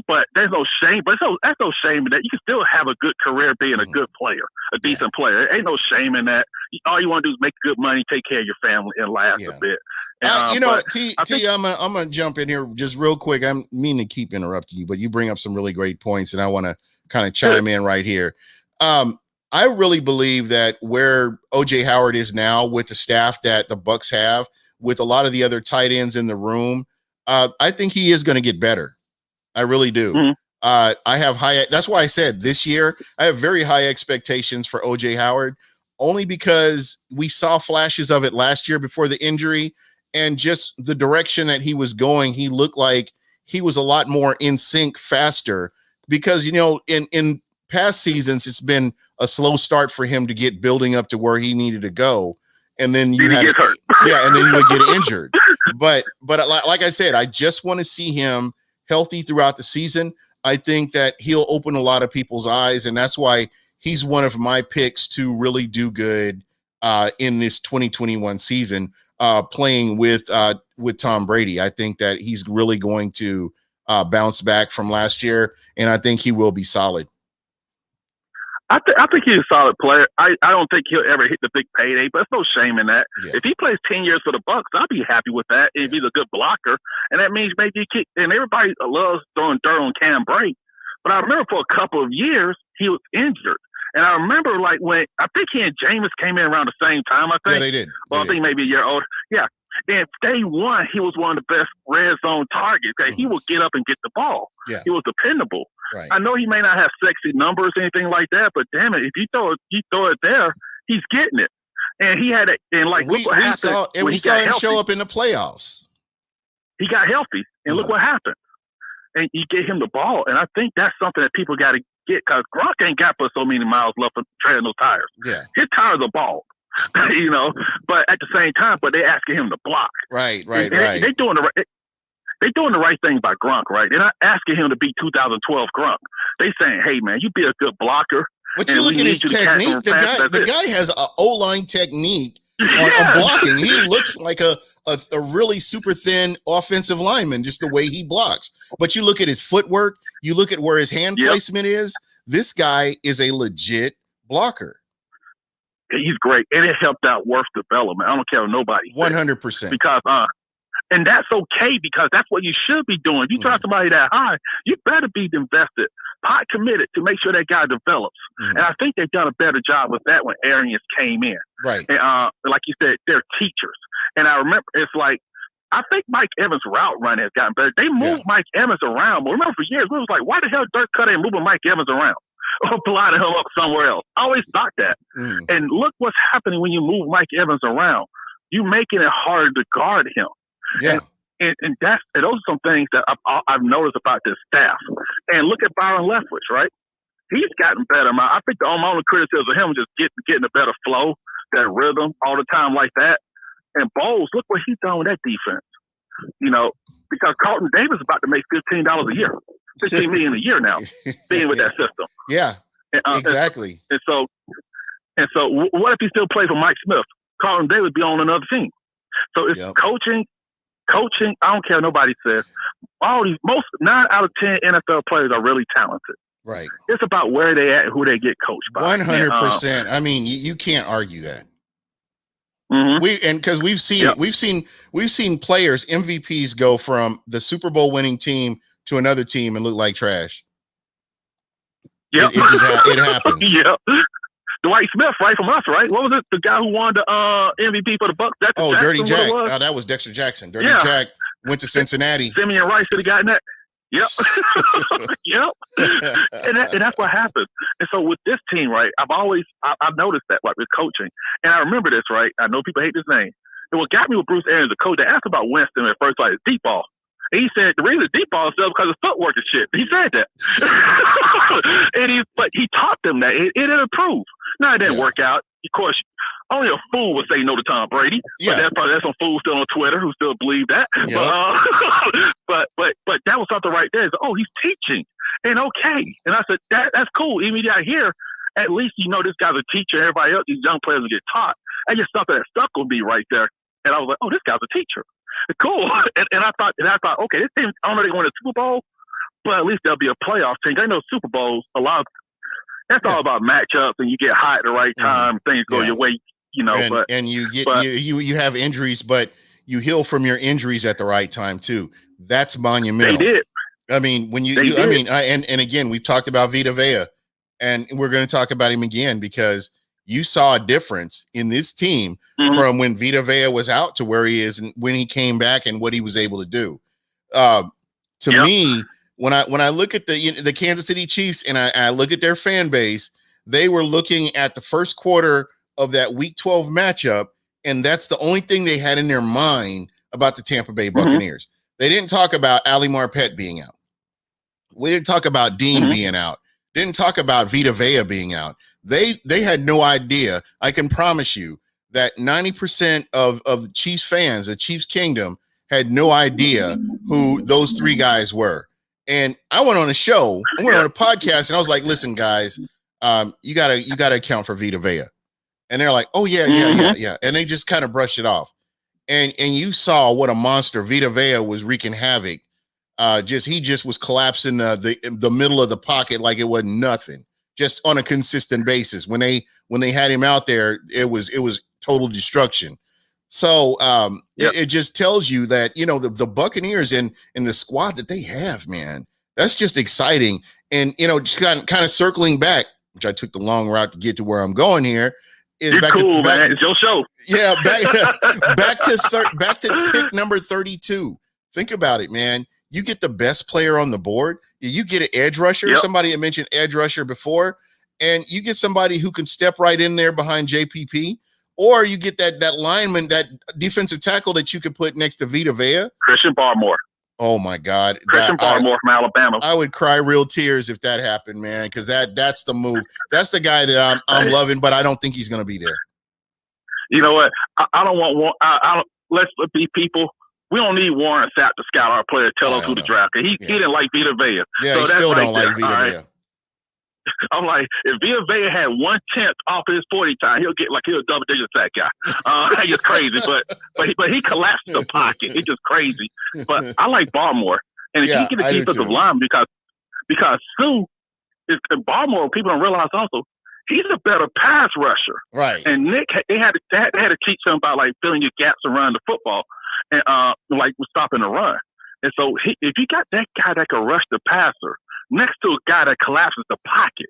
But there's no shame. But that's no shame in that. You can still have a good career being a good player, a decent player. There ain't no shame in that. All you want to do is make good money, take care of your family, and last a bit. I'm gonna jump in here just real quick. I mean to keep interrupting you, but you bring up some really great points, and I want to kind of chime in right here. I really believe that where OJ Howard is now, with the staff that the Bucs have, with a lot of the other tight ends in the room, I think he is going to get better. I really do. Mhm. I have high. That's why I said this year I have very high expectations for OJ Howard, only because we saw flashes of it last year before the injury, and just the direction that he was going. He looked like he was a lot more in sync, faster. Because in past seasons, it's been a slow start for him to get building up to where he needed to go, and then you had hurt. yeah, and then you would get injured. But like I said, I just want to see him healthy throughout the season. I think that he'll open a lot of people's eyes, and that's why he's one of my picks to really do good in this 2021 season, playing with Tom Brady. I think that he's really going to bounce back from last year, and I think he will be solid. I think he's a solid player. I don't think he'll ever hit the big payday, but there's no shame in that. Yeah. If he plays 10 years for the Bucs, I'll be happy with that. If he's a good blocker, and that means maybe he kick. And everybody loves throwing dirt on Cam Brate, but I remember for a couple of years he was injured, and I remember like when I think he and Jameis came in around the same time. I think. Yeah, they did. Well, I think maybe a year older. Yeah. And day one, he was one of the best red zone targets. Okay? He would get up and get the ball. Yeah. He was dependable. Right. I know he may not have sexy numbers or anything like that, but damn it, if you throw it there, he's getting it. And he had it. And like, we saw him show up in the playoffs. He got healthy, and look what happened. And you get him the ball, and I think that's something that people got to get, because Gronk ain't got but so many miles left for treading those tires. Yeah, his tires are bald. But at the same time, they asking him to block. Right. They doing the right thing by Gronk, right? They're not asking him to be 2012 Gronk. They saying, hey man, you be a good blocker. But you look at his technique. The guy has an O-line technique on blocking. He looks like a really super thin offensive lineman, just the way he blocks. But you look at his footwork, you look at where his hand placement is. This guy is a legit blocker. He's great, and it helped out Worth's development. I don't care what nobody says. 100%. Because and that's okay, because that's what you should be doing. If you try somebody that high, you better be invested, pot committed to make sure that guy develops. And I think they've done a better job with that when Arians came in. Right. And like you said, they're teachers. And I remember it's like, I think Mike Evans' route run has gotten better. They moved Mike Evans around. But remember, for years, we was like, why the hell Dirk Cutter ain't moving Mike Evans around? Or blotting him up somewhere else. I always thought that. And look what's happening when you move Mike Evans around. You're making it harder to guard him. Yeah. And those are some things that I've noticed about this staff. And look at Byron Leftwich, right? He's gotten better. I think the only criticism of him is just getting a better flow, that rhythm all the time like that. And Bowles, look what he's done with that defense. Because Carlton Davis is about to make $15 a year. $15 million a year now, being with that system. Yeah, exactly. And so, what if he still plays for Mike Smith? Carlton Davis would be on another team. So it's coaching. I don't care what nobody says. Most 9 out of 10 NFL players are really talented. Right. It's about where they at and who they get coached by. 100%. I mean, you can't argue that. Because we've seen it. We've seen players, MVPs, go from the Super Bowl winning team to another team and look like trash. Yeah, it happens. Yeah. Dwight Smith, right, from us, right? What was it? The guy who won the MVP for the Bucs? Dirty Jack. Oh, that was Dexter Jackson. Dirty Jack went to Cincinnati. Simeon Rice should have gotten that. Yep. Yep. And that's what happens. And so with this team, right, I've noticed that, like, with coaching. And I remember this, right? I know people hate this name. And what got me with Bruce Arians, the coach, they asked about Winston at first, like, deep ball. And he said the reason deep ball is because of footwork and shit. He said that. But he taught them that. It improved. Now, it didn't work out. Of course, only a fool would say no to Tom Brady. Yeah. But there's some fools still on Twitter who still believe that. Yeah. But that was something right there. He's teaching. And okay. And I said, that's cool. Even out here, at least this guy's a teacher. Everybody else, these young players will get taught. That's just something that stuck with me right there. And I was like, oh, this guy's a teacher. Cool. And I thought, okay, this team, I don't know they won a Super Bowl, but at least there'll be a playoff team. They know Super Bowls, that's all about matchups, and you get hot at the right time, things go your way, and you have injuries, but you heal from your injuries at the right time too. That's monumental. They did. I mean, and again, we've talked about Vita Vea, and we're going to talk about him again because you saw a difference in this team from when Vita Vea was out to where he is and when he came back and what he was able to do. To me, when I look at the Kansas City Chiefs and I look at their fan base, they were looking at the first quarter of that Week 12 matchup, and that's the only thing they had in their mind about the Tampa Bay Buccaneers. They didn't talk about Ali Marpet being out. We didn't talk about Dean being out. Didn't talk about Vita Vea being out. They had no idea. I can promise you that 90% of the Chiefs fans, the Chiefs Kingdom, had no idea who those three guys were. And I went on a show, I went on a podcast, and I was like, listen, guys, you gotta account for Vita Vea. And they're like, oh, yeah. And they just kind of brushed it off. And you saw what a monster Vita Vea was wreaking havoc. He just was collapsing the middle of the pocket like it wasn't nothing, just on a consistent basis. When they had him out there, it was total destruction. So it just tells you that, the Buccaneers and the squad that they have, man, that's just exciting. And, just kind of circling back, which I took the long route to get to where I'm going here. You're cool, man. It's your show. Yeah, back to pick number 32. Think about it, man. You get the best player on the board. You get an edge rusher. Yep. Somebody had mentioned edge rusher before, and you get somebody who can step right in there behind JPP, or you get that lineman, that defensive tackle that you could put next to Vita Vea. Christian Barmore. Oh my God, Christian Barmore from Alabama. I would cry real tears if that happened, man, because that's the move. That's the guy that I'm loving, but I don't think he's going to be there. You know what? I don't want. Let's be people. We don't need Warren Sapp to scout our player, tell us who to draft. He didn't like Vita Vea. Yeah, so he still don't like Vita Vea. I'm like, if Vita Vea had 1/10 off of his 40 time, he'll a double-digit sack guy. That's just crazy. But he collapsed the pocket. It's just crazy. But I like Barmore, and if you get a defensive line, because Sue is Barmore, people don't realize also he's a better pass rusher. Right. And Nick, they had to teach him about like filling your gaps around the football and like stopping the run. And so if you got that guy that can rush the passer next to a guy that collapses the pocket,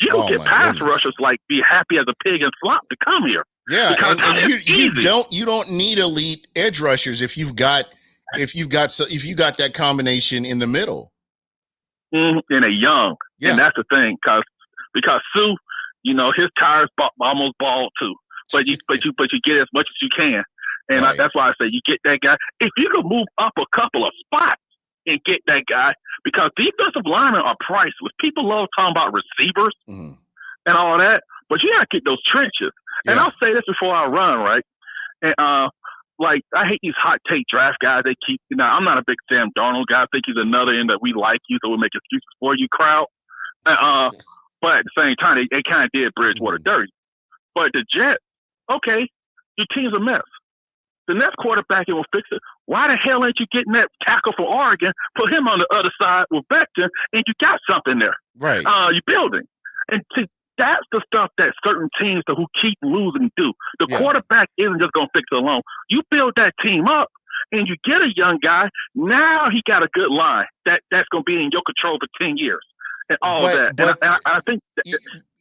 you don't get pass rushers like be happy as a pig and flop to come here. Yeah, and you don't need elite edge rushers if you've got that combination in the middle. And a young, and that's the thing, because Sue, his tires almost bald too, but you get as much as you can, and that's why I say you get that guy. If you can move up a couple of spots and get that guy, because defensive linemen are priceless. People love talking about receivers and all that, but you gotta get those trenches. Yeah. And I'll say this before I run, right? And I hate these hot take draft guys. They keep. I'm not a big Sam Darnold guy. I think he's another end that we like you, so we'll make excuses for you, crowd. But at the same time, they kind of did Bridgewater dirty. But the Jets, okay, your team's a mess. The next quarterback, it will fix it. Why the hell ain't you getting that tackle from Oregon, put him on the other side with Becton, and you got something there. Right. You're building. And that's the stuff that certain teams who keep losing do. The quarterback isn't just going to fix it alone. You build that team up, and you get a young guy. Now he got a good line that's going to be in your control for 10 years and all that. And I think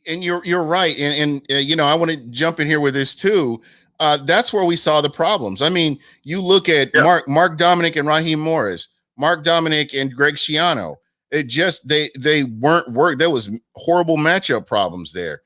and you're right. And I want to jump in here with this too. That's where we saw the problems. I mean, you look at Mark Dominic and Raheem Morris, Mark Dominic and Greg Schiano. It just they weren't work. There was horrible matchup problems there.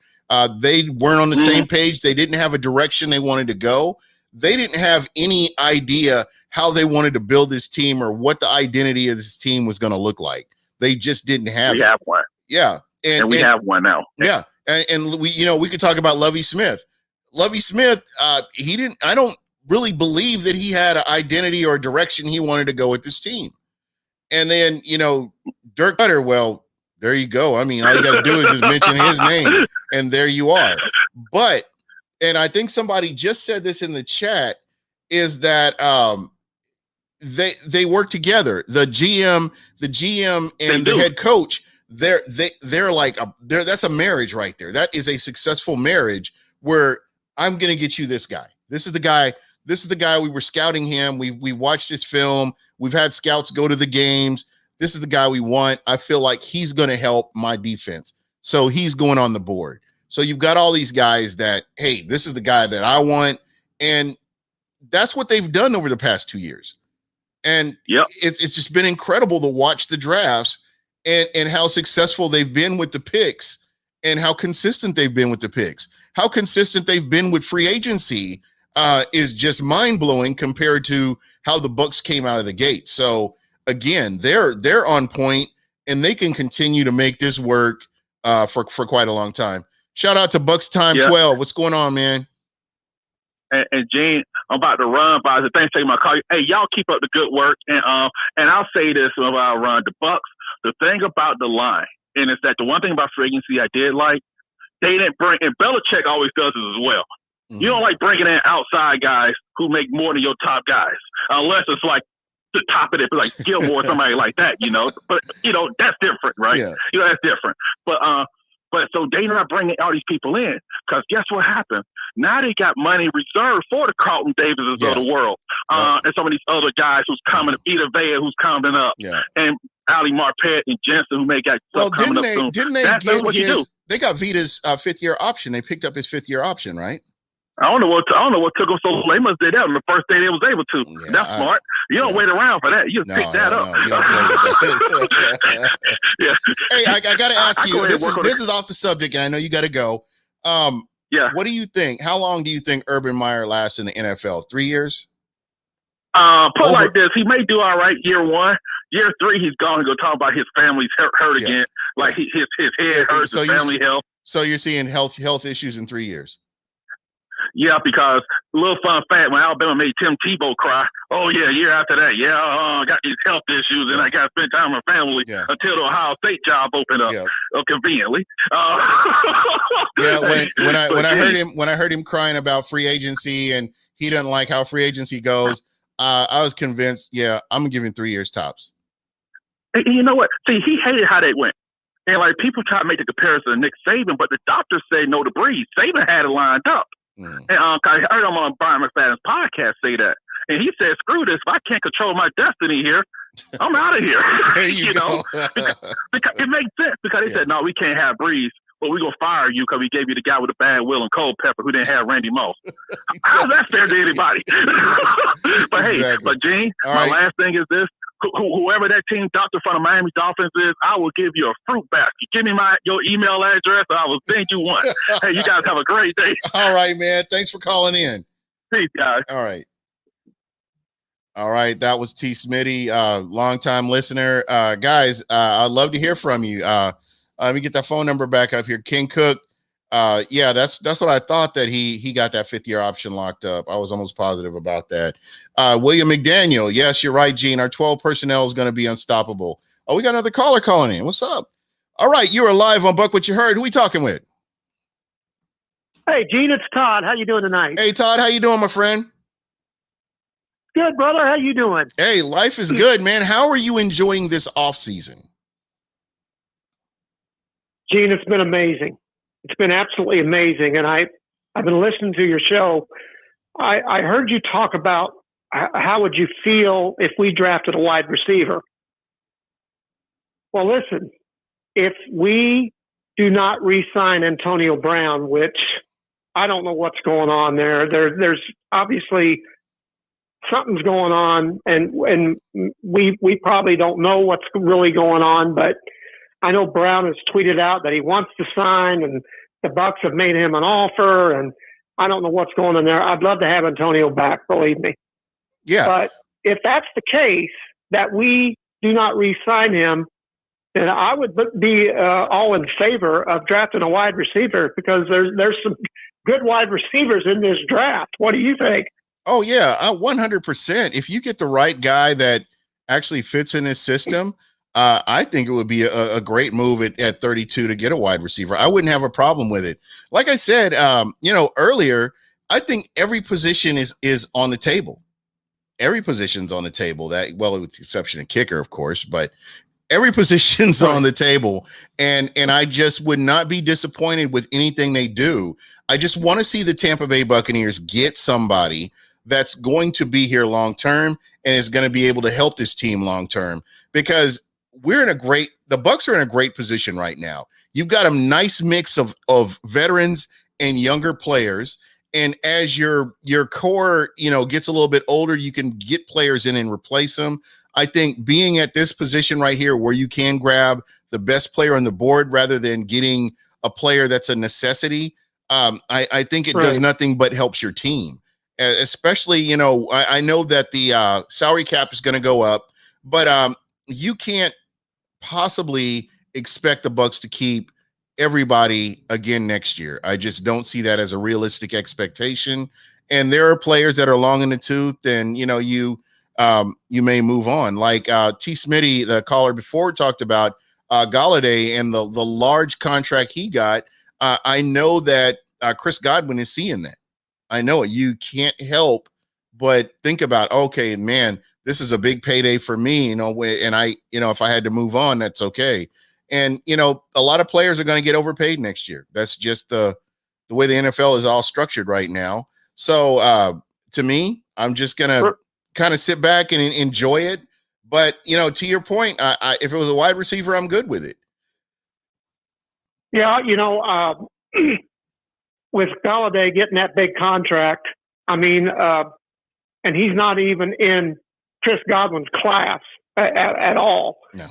They weren't on the same page. They didn't have a direction they wanted to go. They didn't have any idea how they wanted to build this team or what the identity of this team was going to look like. They just didn't have. We have one. Yeah, and we have one now. Yeah, and we could talk about Lovie Smith. Lovie Smith, he didn't. I don't really believe that he had an identity or a direction he wanted to go with this team. And then, Dirk Cutter, well, there you go. I mean, all you got to do is just mention his name, and there you are. But, and I think somebody just said this in the chat, is that they work together. The GM and the head coach, they're like that's a marriage right there. That is a successful marriage where I'm going to get you this guy. This is the guy we were scouting him. We watched his film. We've had scouts go to the games. This is the guy we want. I feel like he's going to help my defense. So he's going on the board. So you've got all these guys that, hey, this is the guy that I want. And that's what they've done over the past 2 years. And Yep. it's just been incredible to watch the drafts and how successful they've been with the picks and how consistent they've been with the picks. How consistent they've been with free agency is just mind-blowing compared to how the Bucs came out of the gate. So again, they're on point and they can continue to make this work for quite a long time. Shout out to Bucs Time 12. What's going on, man? And Gene, I'm about to run, but thanks for taking my call. Hey, y'all keep up the good work. And I'll say this about I run the Bucs. The thing about the line, and it's that the one thing about free agency I did like, they didn't bring, and Belichick always does this as well. Mm-hmm. You don't like bringing in outside guys who make more than your top guys, unless it's like the top of it, like Gilmore or somebody like that, you know. But you know that's different, right? Yeah. You know that's different. But so they not bringing all these people in because guess what happened? Now they got money reserved for the Carlton Davises of the world, and some of these other guys who's coming, Vita Vea who's coming up, and Ali Marpet and Jensen who may got stuff coming up soon. Didn't they get his? They got Vita's fifth-year option. They picked up his fifth-year option, right? I don't know what took them so long. They must did that on the first day they was able to. Yeah, that's smart. You don't wait around for that. You just pick that up. Yeah. Hey, I got to ask you. This is off the subject, and I know you got to go. What do you think? How long do you think Urban Meyer lasts in the NFL? 3 years? Put like this, he may do all right year 1. Year 3, he's gone to go talk about his family's hurt again. Like his head hurts, his family health. So you're seeing health issues in 3 years? Yeah, because a little fun fact, when Alabama made Tim Tebow cry, year after that, I got these health issues and I got to spend time with my family until the Ohio State job opened up conveniently. When I heard him crying about free agency and he doesn't like how free agency goes, I was convinced, I'm gonna give him 3 years tops. And you know what? See, he hated how they went. And like people try to make the comparison to Nick Saban, but the doctors say no to Breeze. Saban had it lined up. And I heard him on Brian McFadden's podcast say that. And he said, screw this. If I can't control my destiny here, I'm out of here. There you know, because it makes sense because they said, no, we can't have Breeze, but we're going to fire you because we gave you the guy with the bad will and Culpepper who didn't have Randy Moss. How's that fair to anybody? But hey, but Gene, last thing is this. Whoever that team doctor from the Miami Dolphins is, I will give you a fruit basket. Give me your email address, and I will send you one. Hey, you guys have a great day. All right, man. Thanks for calling in. Peace, guys. All right. That was T. Smitty, longtime listener. Guys, I'd love to hear from you. Let me get that phone number back up here. King Cook. That's what I thought, that he got that 5th-year option locked up. I was almost positive about that. William McDaniel. Yes, you're right, Gene. Our 12 personnel is going to be unstoppable. Oh, we got another caller calling in. What's up? All right. You are live on Buck What You Heard. Who we talking with? Hey, Gene, it's Todd. How you doing tonight? Hey, Todd. How you doing, my friend? Good, brother. How you doing? Hey, life is good, man. How are you enjoying this off season? Gene, it's been amazing. It's been absolutely amazing. And I've been listening to your show. I heard you talk about how would you feel if we drafted a wide receiver? Well, listen, if we do not re-sign Antonio Brown, which I don't know what's going on there's obviously something's going on, and we probably don't know what's really going on, but I know Brown has tweeted out that he wants to sign, and the Bucs have made him an offer, and I don't know what's going on there. I'd love to have Antonio back, believe me. Yeah. But if that's the case, that we do not re-sign him, then I would be all in favor of drafting a wide receiver because there's some good wide receivers in this draft. What do you think? Oh, yeah, 100%. If you get the right guy that actually fits in his system, I think it would be a great move at 32 to get a wide receiver. I wouldn't have a problem with it. Like I said, earlier, I think every position is on the table. Every position's on the table. With the exception of kicker, of course, but every position's on the table. And I just would not be disappointed with anything they do. I just want to see the Tampa Bay Buccaneers get somebody that's going to be here long term and is going to be able to help this team long term, because the Bucs are in a great position right now. You've got a nice mix of veterans and younger players, And as your core, gets a little bit older, you can get players in and replace them. I think being at this position right here where you can grab the best player on the board rather than getting a player that's a necessity, I think it does nothing but helps your team. Especially, I know that the salary cap is going to go up, but you can't possibly expect the Bucs to keep everybody again next year. I just don't see that as a realistic expectation. And there are players that are long in the tooth, and you may move on. Like T. Smitty, the caller before, talked about Galladay and the large contract he got. I know that Chris Godwin is seeing that. I know it. You can't help but think about, okay, man, this is a big payday for me, and if I had to move on, that's okay. And, a lot of players are going to get overpaid next year. That's just the way the NFL is all structured right now. So to me, I'm just going to kind of sit back and enjoy it. But, to your point, if it was a wide receiver, I'm good with it. Yeah, with Galladay getting that big contract, I mean, and he's not even in Chris Godwin's class at all. No.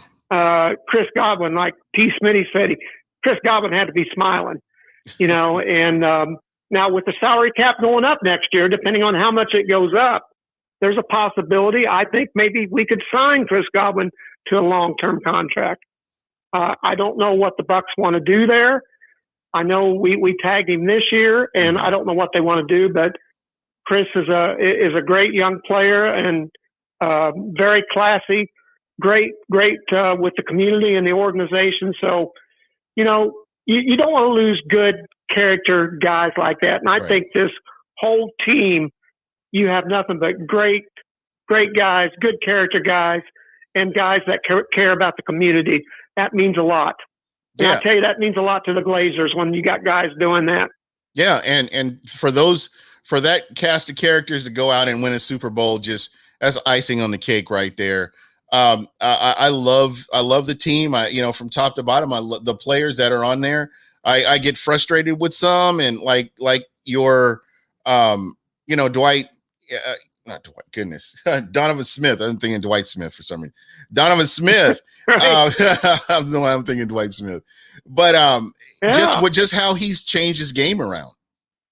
Chris Godwin, like T. Smitty said, Chris Godwin had to be smiling, and now with the salary cap going up next year, depending on how much it goes up, there's a possibility. I think maybe we could sign Chris Godwin to a long-term contract. I don't know what the Bucs want to do there. I know we tagged him this year, and I don't know what they want to do, but Chris is a great young player and very classy, great with the community and the organization. So, you don't want to lose good character guys like that. And I think this whole team, you have nothing but great guys, good character guys, and guys that care about the community. That means a lot. And I tell you, that means a lot to the Glazers when you got guys doing that. Yeah, and for that cast of characters to go out and win a Super Bowl, just that's icing on the cake right there. I love the team. From top to bottom, I love the players that are on there. I get frustrated with some, and like your Dwight, not Dwight, goodness, Donovan Smith. I'm thinking Dwight Smith for some reason. Donovan Smith. I'm thinking Dwight Smith. But just how he's changed his game around.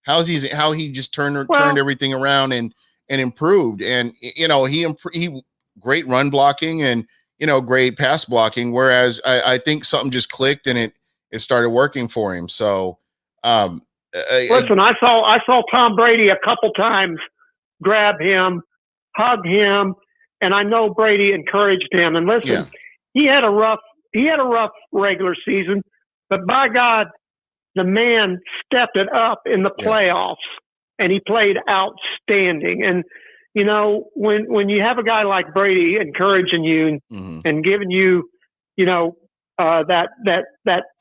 How he just turned everything around and improved. And he great run blocking and great pass blocking. Whereas I think something just clicked and it started working for him. So listen, I saw Tom Brady a couple times grab him, hug him, and I know Brady encouraged him. And listen, he had a rough regular season, but by God, the man stepped it up in the playoffs, and he played outstanding. And when you have a guy like Brady encouraging you and giving you, that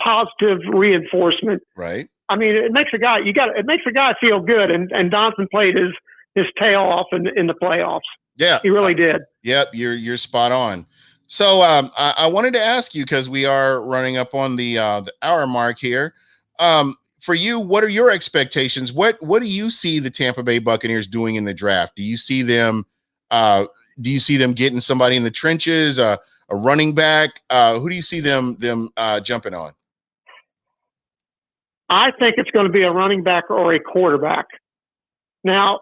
positive reinforcement, right? I mean, it makes a guy feel good. And Donovan played his tail off in the playoffs. Yeah, he really did. Yep, you're spot on. So I wanted to ask you, because we are running up on the hour mark here. For you, what are your expectations? What do you see the Tampa Bay Buccaneers doing in the draft? Do you see them getting somebody in the trenches, a running back? Who do you see them jumping on? I think it's going to be a running back or a quarterback. Now,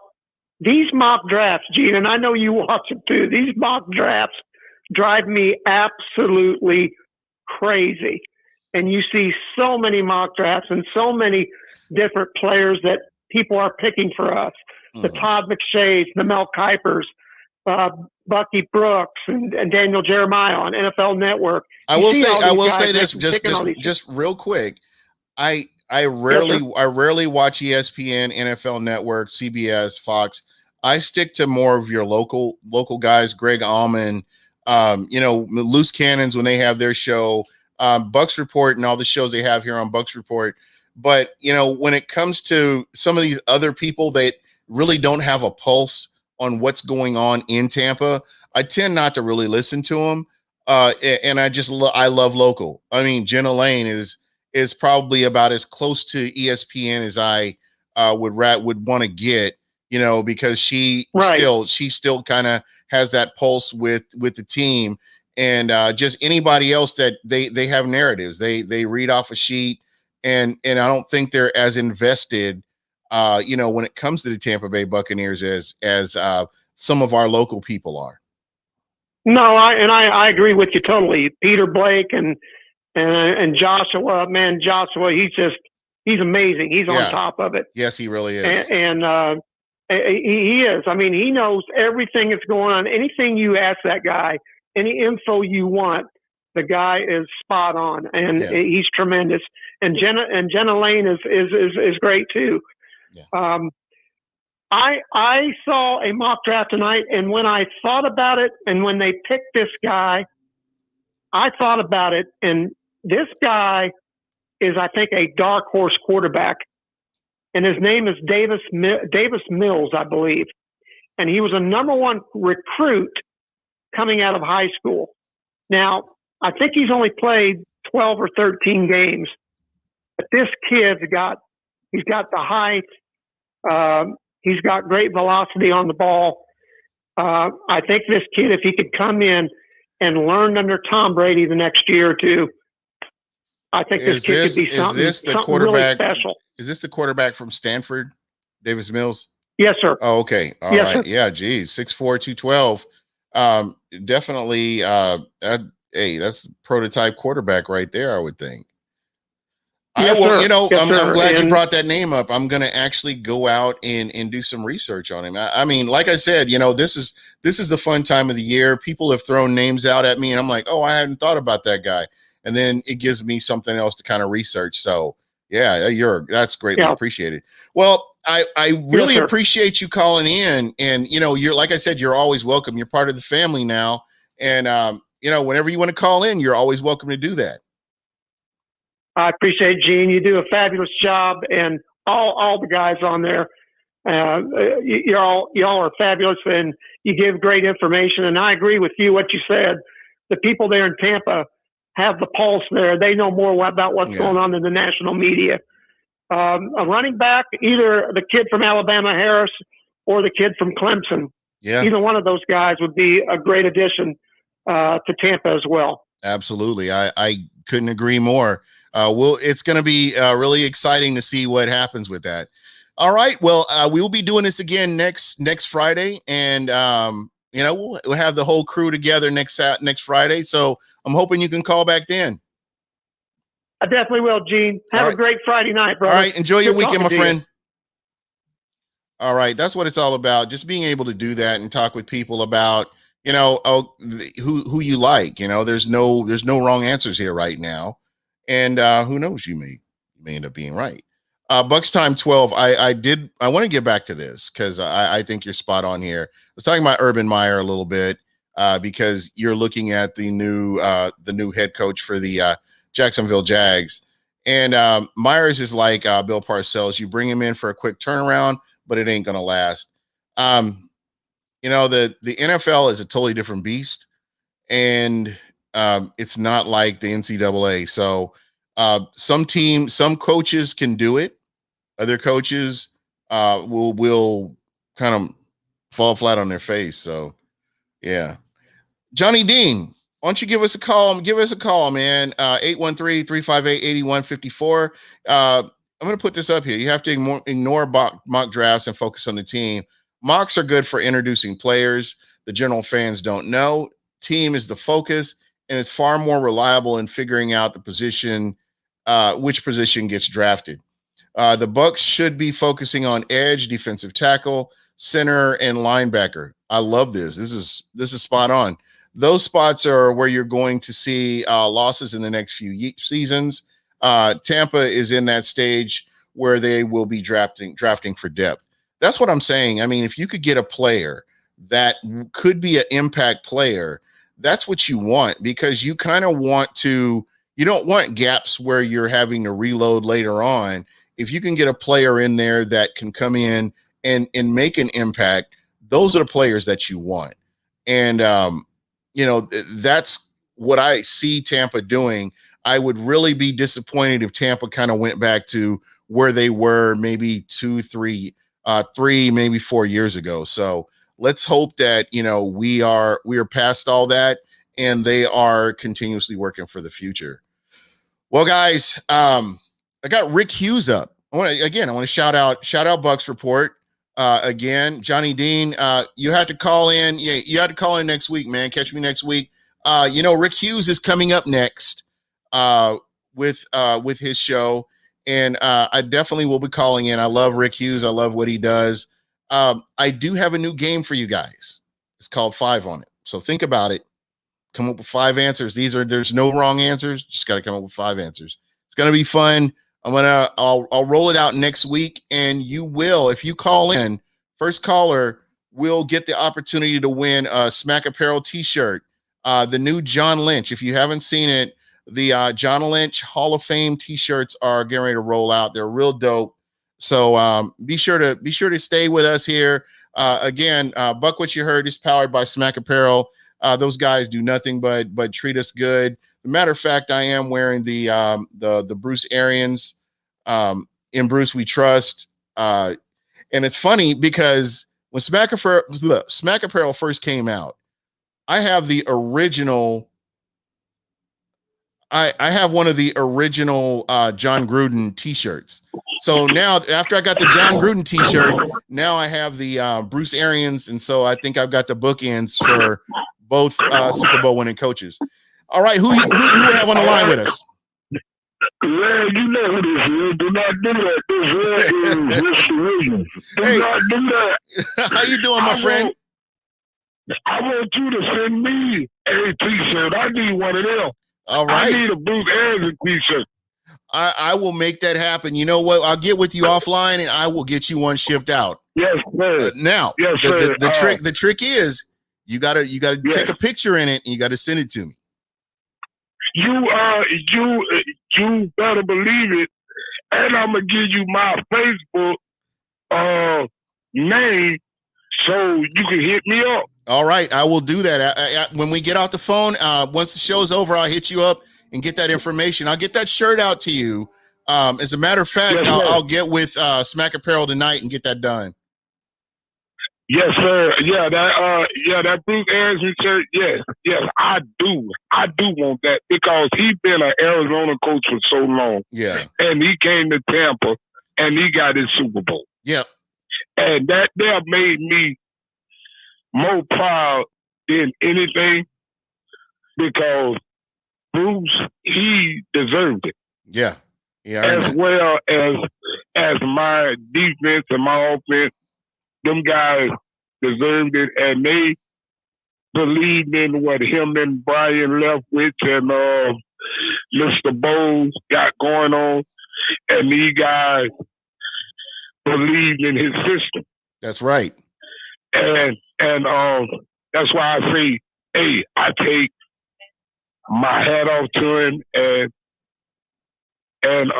these mock drafts, Gene, and I know you watch them too, these mock drafts drive me absolutely crazy. And you see so many mock drafts and so many different players that people are picking for us. The Todd McShays, the Mel Kipers, Bucky Brooks, and Daniel Jeremiah on NFL Network. I will say this just real quick. I rarely watch ESPN, NFL Network, CBS, Fox. I stick to more of your local guys, Greg Allman, Loose Cannons when they have their show, Bucs Report and all the shows they have here on Bucs Report. But, when it comes to some of these other people that really don't have a pulse on what's going on in Tampa, I tend not to really listen to them. And I love local. I mean, Jenna Lane is probably about as close to ESPN as I would want to get, because she still kind of has that pulse with the team, and just anybody else that they have narratives. They read off a sheet, and I don't think they're as invested, when it comes to the Tampa Bay Buccaneers as some of our local people are. No, I agree with you totally. Peter Blake and Joshua, man, he's amazing. He's on top of it. Yes, he really is. And he is. I mean, he knows everything that's going on. Anything you ask that guy, any info you want, the guy is spot on, and he's tremendous. And Jenna Lane is great too. Yeah. I saw a mock draft tonight, and when I thought about it, and when they picked this guy, I thought about it, and this guy is, I think, a dark horse quarterback, and his name is Davis Mills, I believe, and he was a number 1 recruit coming out of high school. Now, I think he's only played 12 or 13 games, but this kid's he's got the height. He's got great velocity on the ball. I think this kid, if he could come in and learn under Tom Brady the next year or two, I think this kid could be something really special. Is this the quarterback from Stanford, Davis Mills? Yes, sir. Oh, okay. All right. Sir. Yeah, geez. 6'4", 212. Definitely, that's the prototype quarterback right there, I would think. Yes, I'm glad you brought that name up. I'm going to actually go out and do some research on him. I mean, like I said, this is the fun time of the year. People have thrown names out at me, and I'm like, oh, I hadn't thought about that guy. And then it gives me something else to kind of research. So yeah, that's greatly appreciated. Well, I really appreciate you calling in, and you're, like I said, you're always welcome. You're part of the family now, and whenever you want to call in, you're always welcome to do that. I appreciate it, Gene. You do a fabulous job, and all the guys on there. Y'all are fabulous, and you give great information. And I agree with you what you said. The people there in Tampa have the pulse there. They know more about what's going on in the national media. A running back, either the kid from Alabama, Harris, or the kid from Clemson. Yeah. Either one of those guys would be a great addition to Tampa as well. Absolutely. I couldn't agree more. It's going to be really exciting to see what happens with that. All right. Well, we will be doing this again next Friday, and we'll have the whole crew together next Friday. So I'm hoping you can call back then. I definitely will, Gene. Have a great Friday night, brother. All right. Enjoy your weekend, my friend. All right. That's what it's all about. Just being able to do that and talk with people about, who you like. There's no wrong answers here right now. And who knows, you may end up being right. Bucs Time 12. I want to get back to this because I think you're spot on here. I was talking about Urban Meyer a little bit because you're looking at the new head coach for the Jacksonville Jags, and Myers is like Bill Parcells. You bring him in for a quick turnaround, but it ain't gonna last. The NFL is a totally different beast, and it's not like the NCAA. So some coaches can do it. Other coaches will kind of fall flat on their face. So yeah. Johnny Dean, why don't you give us a call? Give us a call, man. 813-358-8154. I'm going to put this up here. You have to ignore mock drafts and focus on the team. Mocks are good for introducing players the general fans don't know. Team is the focus, and it's far more reliable in figuring out the position, which position gets drafted. The Bucs should be focusing on edge, defensive tackle, center, and linebacker. I love this. This is spot on. Those spots are where you're going to see losses in the next few seasons. Tampa is in that stage where they will be drafting for depth. That's what I'm saying. I mean, if you could get a player that could be an impact player, that's what you want, because you kind of you don't want gaps where you're having to reload later on. If you can get a player in there that can come in and make an impact, those are the players that you want. And, that's what I see Tampa doing. I would really be disappointed if Tampa kind of went back to where they were maybe 2, 3, 3, maybe 4 years ago. So let's hope that, we are past all that and they are continuously working for the future. Well, guys, I got Rick Hughes up. I want to shout out Bucs Report. Again, Johnny Dean, you had to call in. Yeah, you had to call in next week, man. Catch me next week. Rick Hughes is coming up next with his show. And I definitely will be calling in. I love Rick Hughes. I love what he does. I do have a new game for you guys. It's called 5 on it. So think about it. Come up with 5 answers. There's no wrong answers. Just got to come up with 5 answers. It's going to be fun. I'll roll it out next week, and you will, if you call in, first caller will get the opportunity to win a Smack Apparel t-shirt. The new John Lynch. If you haven't seen it, the John Lynch Hall of Fame t-shirts are getting ready to roll out. They're real dope. So be sure to stay with us here. Again, Buck What You Heard is powered by Smack Apparel. Those guys do nothing but treat us good. As a matter of fact, I am wearing the Bruce Arians, in Bruce We Trust. And it's funny because when Smack Apparel first came out, I have the original. I have one of the original John Gruden t-shirts. So now after I got the John Gruden t-shirt, now I have the Bruce Arians. And so I think I've got the bookends for both Super Bowl winning coaches. All right. Who we have on the line with us? Yeah, you know who this is. Do not do that. This is Mr. Williams. Do not do that. How you doing, my friend? I want you to send me a t-shirt. I need one of them. All right. I need a Bruce Arians t-shirt. I will make that happen. You know what? I'll get with you offline and I will get you one shipped out. Yes, sir. Now, yes, sir. The trick is you gotta yes. take a picture in it and you gotta send it to me. You better believe it. And I'm gonna give you my Facebook name so you can hit me up. All right, I will do that. When we get off the phone, once the show's over, I'll hit you up and get that information. I'll get that shirt out to you. As a matter of fact, yes, I'll get with Smack Apparel tonight and get that done. Yes, sir. Yeah, that Bruce Arians shirt. Yes, I do want that because he's been an Arizona coach for so long. Yeah, and he came to Tampa and he got his Super Bowl. Yep, and that made me more proud than anything because Bruce, he deserved it. Yeah. As well as my defense and my offense, them guys deserved it, and they believed in what him and Brian Leftwich and Mr. Bowles got going on, and these guys believed in his system. That's right. And that's why I say, hey, I take my hat off to him, and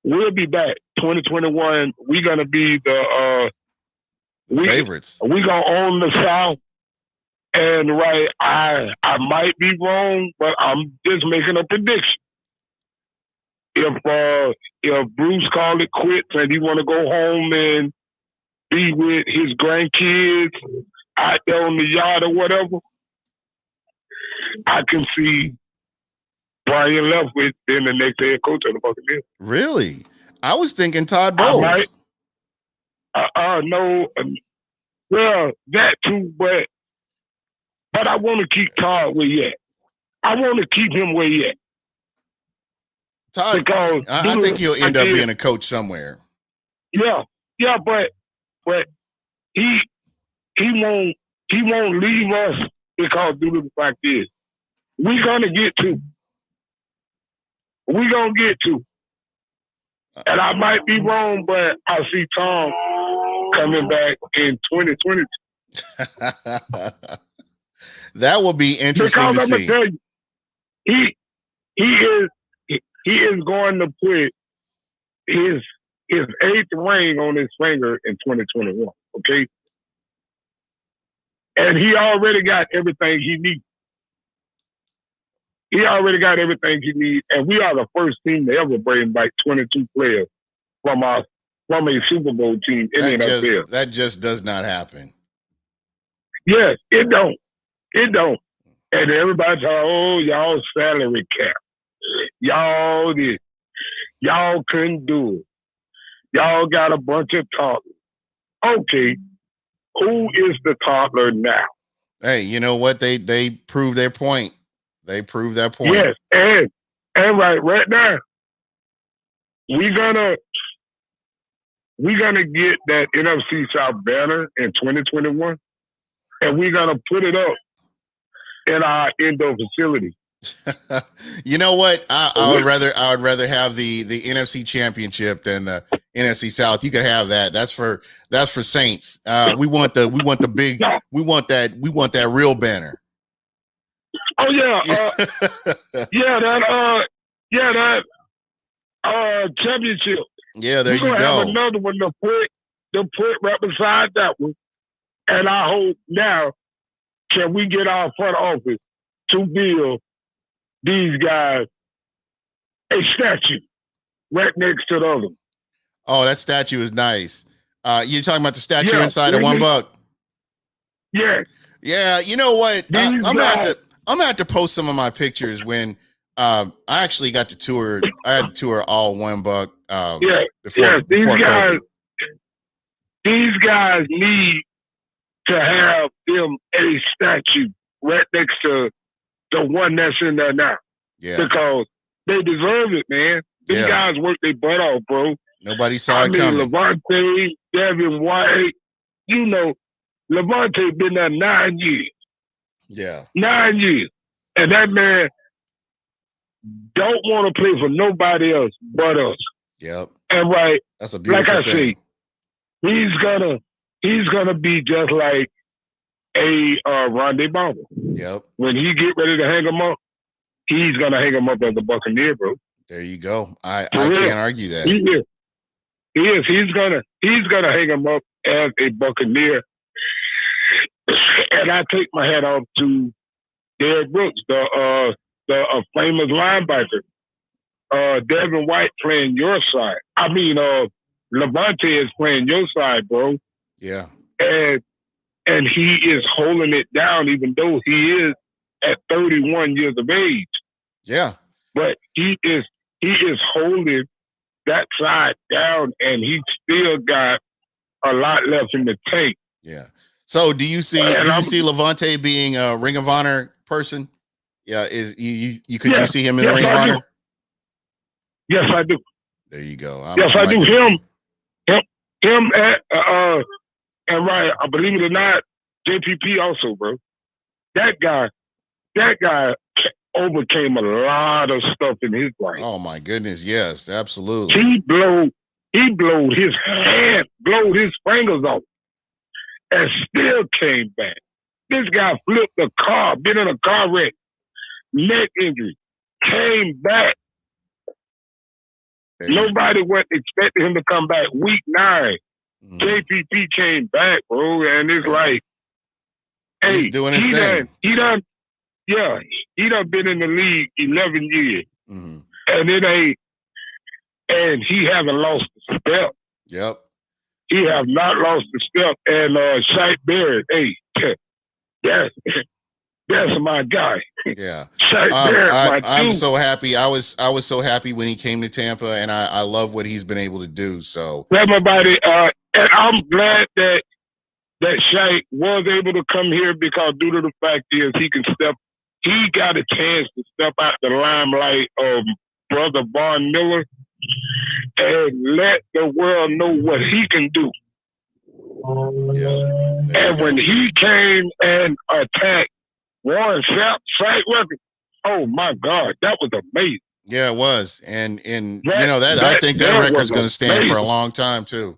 we'll be back. 2021, we're gonna be the favorites. We're gonna own the South. And right, I might be wrong, but I'm just making a prediction. If Bruce called it quits and he want to go home and be with his grandkids out there on the yard or whatever, I can see Brian Leftwich being the next head coach of the Buccaneers. Really? I was thinking Todd Bowles. No. Well, that too, but I want to keep Todd where he at. I want to keep him where he at. Todd, because I think he'll end up being a coach somewhere. Yeah, but he won't leave us because due to the fact is we're gonna get to. And I might be wrong, but I see Tom coming back in 2020. That will be interesting because to I'm see. Tell you, he is going to put his 8th ring on his finger in 2021. Okay, and he already got everything he needs. And we are the first team to ever bring back 22 players from a Super Bowl team in the NFL. That just does not happen. Yes, it don't. It don't. And everybody talk, oh, y'all salary cap. Y'all this. Y'all couldn't do it. Y'all got a bunch of toddlers. Okay, who is the toddler now? Hey, you know what? They proved their point. They proved that point. Yes, and right now, we're gonna get that NFC South banner in 2021, and we're gonna put it up in our indoor facility. You know what? I would rather have the NFC Championship than the NFC South. You could have that. That's for Saints. We want the big. No. We want that real banner. Oh yeah, that championship. Yeah, there you go. We're gonna have another one to put right beside that one. And I hope now, can we get our front office to build these guys a statue right next to the other. Oh, that statue is nice. You're talking about the statue inside of $1? Yeah. Yeah, you know what? I'm gonna have to post some of my pictures when I actually got to tour. I had to tour all $1. Before COVID. These guys need to have them a statue right next to the one that's in there now. Yeah. Because they deserve it, man. These guys work their butt off, bro. Nobody saw it coming. Levante, Devin White, you know, Levante been there 9 years. Yeah. 9 years. And that man don't want to play for nobody else but us. Yep. And that's a beautiful like I thing. say, he's gonna be just like a Rondé Barber. Yep. When he get ready to hang him up, he's gonna hang him up as a Buccaneer, bro. There you go. I can't argue that. He is. He's gonna hang him up as a Buccaneer. And I take my hat off to Derrick Brooks, the famous linebacker. Devin White playing your side. I mean, Levante is playing your side, bro. Yeah. And he is holding it down, even though he is at 31 years of age. Yeah. But he is holding that side down, and he still got a lot left in the tank. Yeah. So do you see Levante being a Ring of Honor person? Yeah. You see him in Ring of Honor? Yes, I do. There you go. I do. Him, and right, I believe it or not, JPP also, bro. That guy overcame a lot of stuff in his life. Oh my goodness, yes, absolutely. He blowed his fingers off and still came back. This guy flipped a car, been in a car wreck, neck injury, came back. Nobody was expecting him to come back. Week 9, JPP came back, bro, and it's like, hey, he's doing his thing. He done been in the league 11 years, and and he haven't lost a step. Yep. He have not lost a step. And Shaq Barrett, hey, that's my guy. Yeah. Shaq Barrett, I'm so happy. I was so happy when he came to Tampa, and I love what he's been able to do. So everybody, and I'm glad that Shaq was able to come here, because due to the fact is he got a chance to step out the limelight of Brother Von Miller and let the world know what he can do. Yeah. And when he came and attacked Warren Sapp record, oh my God, that was amazing. Yeah, it was. And I think that record's going to stand for a long time too.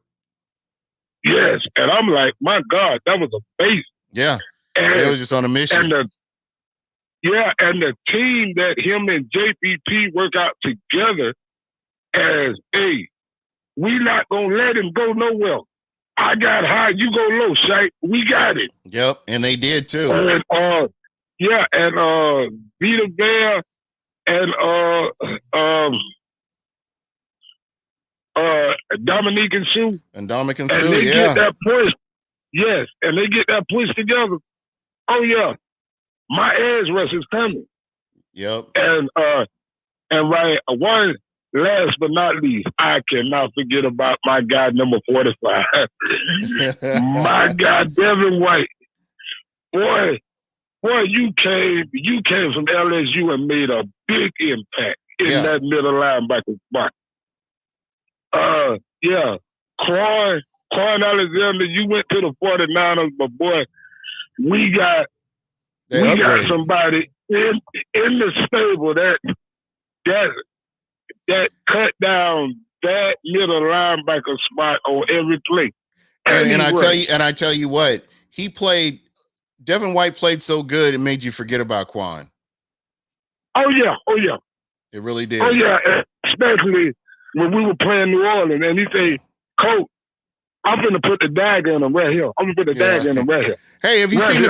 Yes, and I'm like, my God, that was amazing. Yeah, it was just on a mission. And the team that him and JPP work out together as, hey, we not going to let him go nowhere. I got high, you go low, Shaq. We got it. Yep, and they did too. And, Vita Bear and Dominique and Sue. And Dominic and And Sue, they yeah. get that push. Yes, and they get that push together. Oh yeah, my edge rush is coming. Yep. And right, one last but not least, I cannot forget about my guy number 45. My guy Devin White. Boy, you came from LSU and made a big impact in that middle linebacker spot. Quan Alexander, you went to the 49ers, but boy, we got somebody in the stable that cut down that middle linebacker spot on every play. And I tell you what, Devin White played so good it made you forget about Quan. Oh yeah. It really did. Oh yeah, especially when we were playing New Orleans, and he said, "Coach, I'm gonna put the dagger in him right here. I'm gonna put the dagger in him right here." Hey, have you seen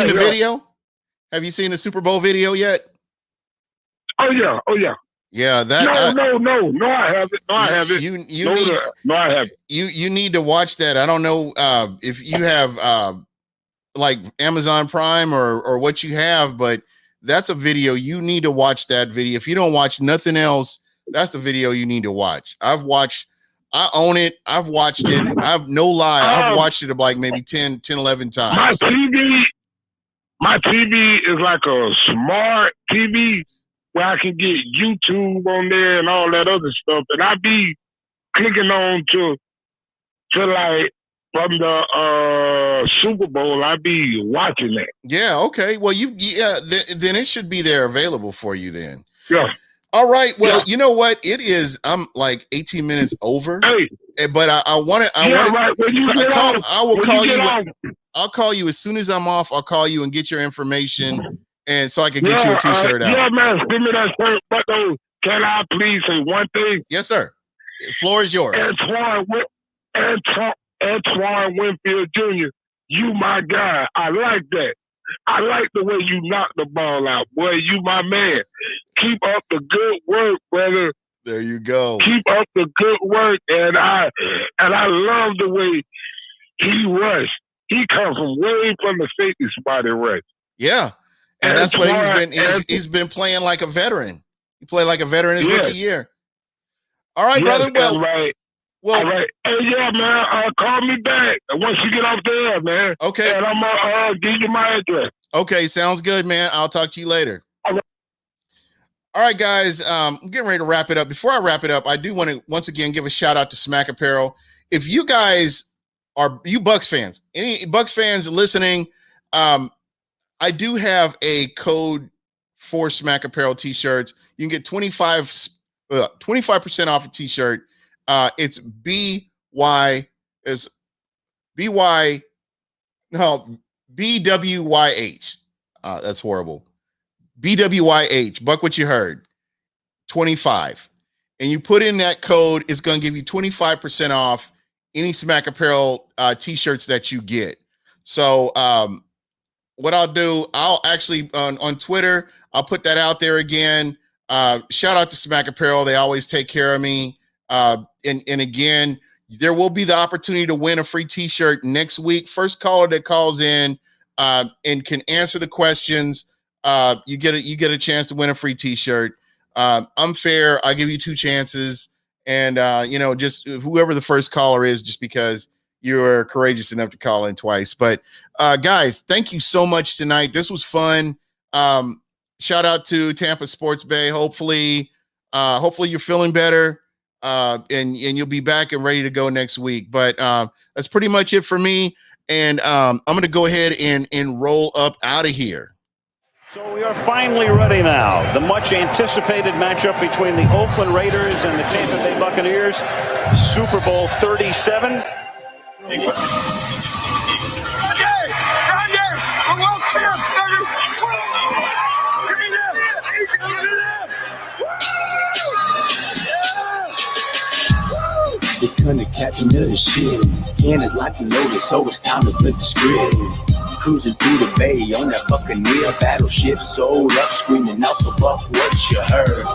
the video? Have you seen the Super Bowl video yet? Oh yeah. Yeah, that. No, I haven't. I haven't. I haven't. You need to watch that. I don't know if you have like Amazon Prime or what you have, but that's a video. You need to watch that video. If you don't watch nothing else, that's the video you need to watch. I own it. I've watched it. I've no lie. I've watched it like maybe 10, 11 times. My TV is like a smart TV where I can get YouTube on there and all that other stuff. And I be clicking on to like from the Super Bowl, I be watching that. Yeah, okay. Well, then it should be there available for you then. Yeah. All right. Well, you know what? It is. I'm like 18 minutes over. Hey, but I want to. Right. When you get off, I will call you. I'll call you as soon as I'm off. I'll call you and get your information, and so I can get you a T-shirt out. Yeah, man. Give me that shirt. But can I please say one thing? Yes, sir. The floor is yours. Antoine Winfield Jr., you my guy. I like that. I like the way you knock the ball out. Boy, you my man. Keep up the good work, brother. There you go. Keep up the good work. And I love the way he rushed. He comes from way from the safety spot and rush. Yeah. And that's what he's been playing like a veteran. He played like a veteran his rookie year. All right, brother. Well, all right. Hey, yeah, man. Call me back once you get off there, man. Okay. And I'm gonna give you my address. Okay, sounds good, man. I'll talk to you later. All right, guys. I'm getting ready to wrap it up. Before I wrap it up, I do want to once again give a shout out to Smack Apparel. If you guys are Bucs fans, any Bucs fans listening, I do have a code for Smack Apparel t-shirts. You can get 25% off a t-shirt. It's BWYH. That's horrible. BWYH, BucWhatYaHeard, 25. And you put in that code, it's going to give you 25% off any Smack Apparel t-shirts that you get. So what I'll do, I'll actually on Twitter, I'll put that out there again. Shout out to Smack Apparel. They always take care of me. And again, there will be the opportunity to win a free t-shirt next week. First caller that calls in and can answer the questions, you get a chance to win a free t-shirt. I'm fair. I give you 2 chances, and just whoever the first caller is, just because you're courageous enough to call in twice. But guys, thank you so much tonight. This was fun. Shout out to Tampa Sports Bay. Hopefully you're feeling better. And you'll be back and ready to go next week. But that's pretty much it for me. And I'm going to go ahead and roll up out of here. So we are finally ready now. The much anticipated matchup between the Oakland Raiders and the Tampa Bay Buccaneers. Super Bowl 37. They couldn't catch another shit. Cannons like the notice, so it's time to flip the script. Cruising through the bay on that Buccaneer battleship, sold up, screaming out for Buck, what you heard.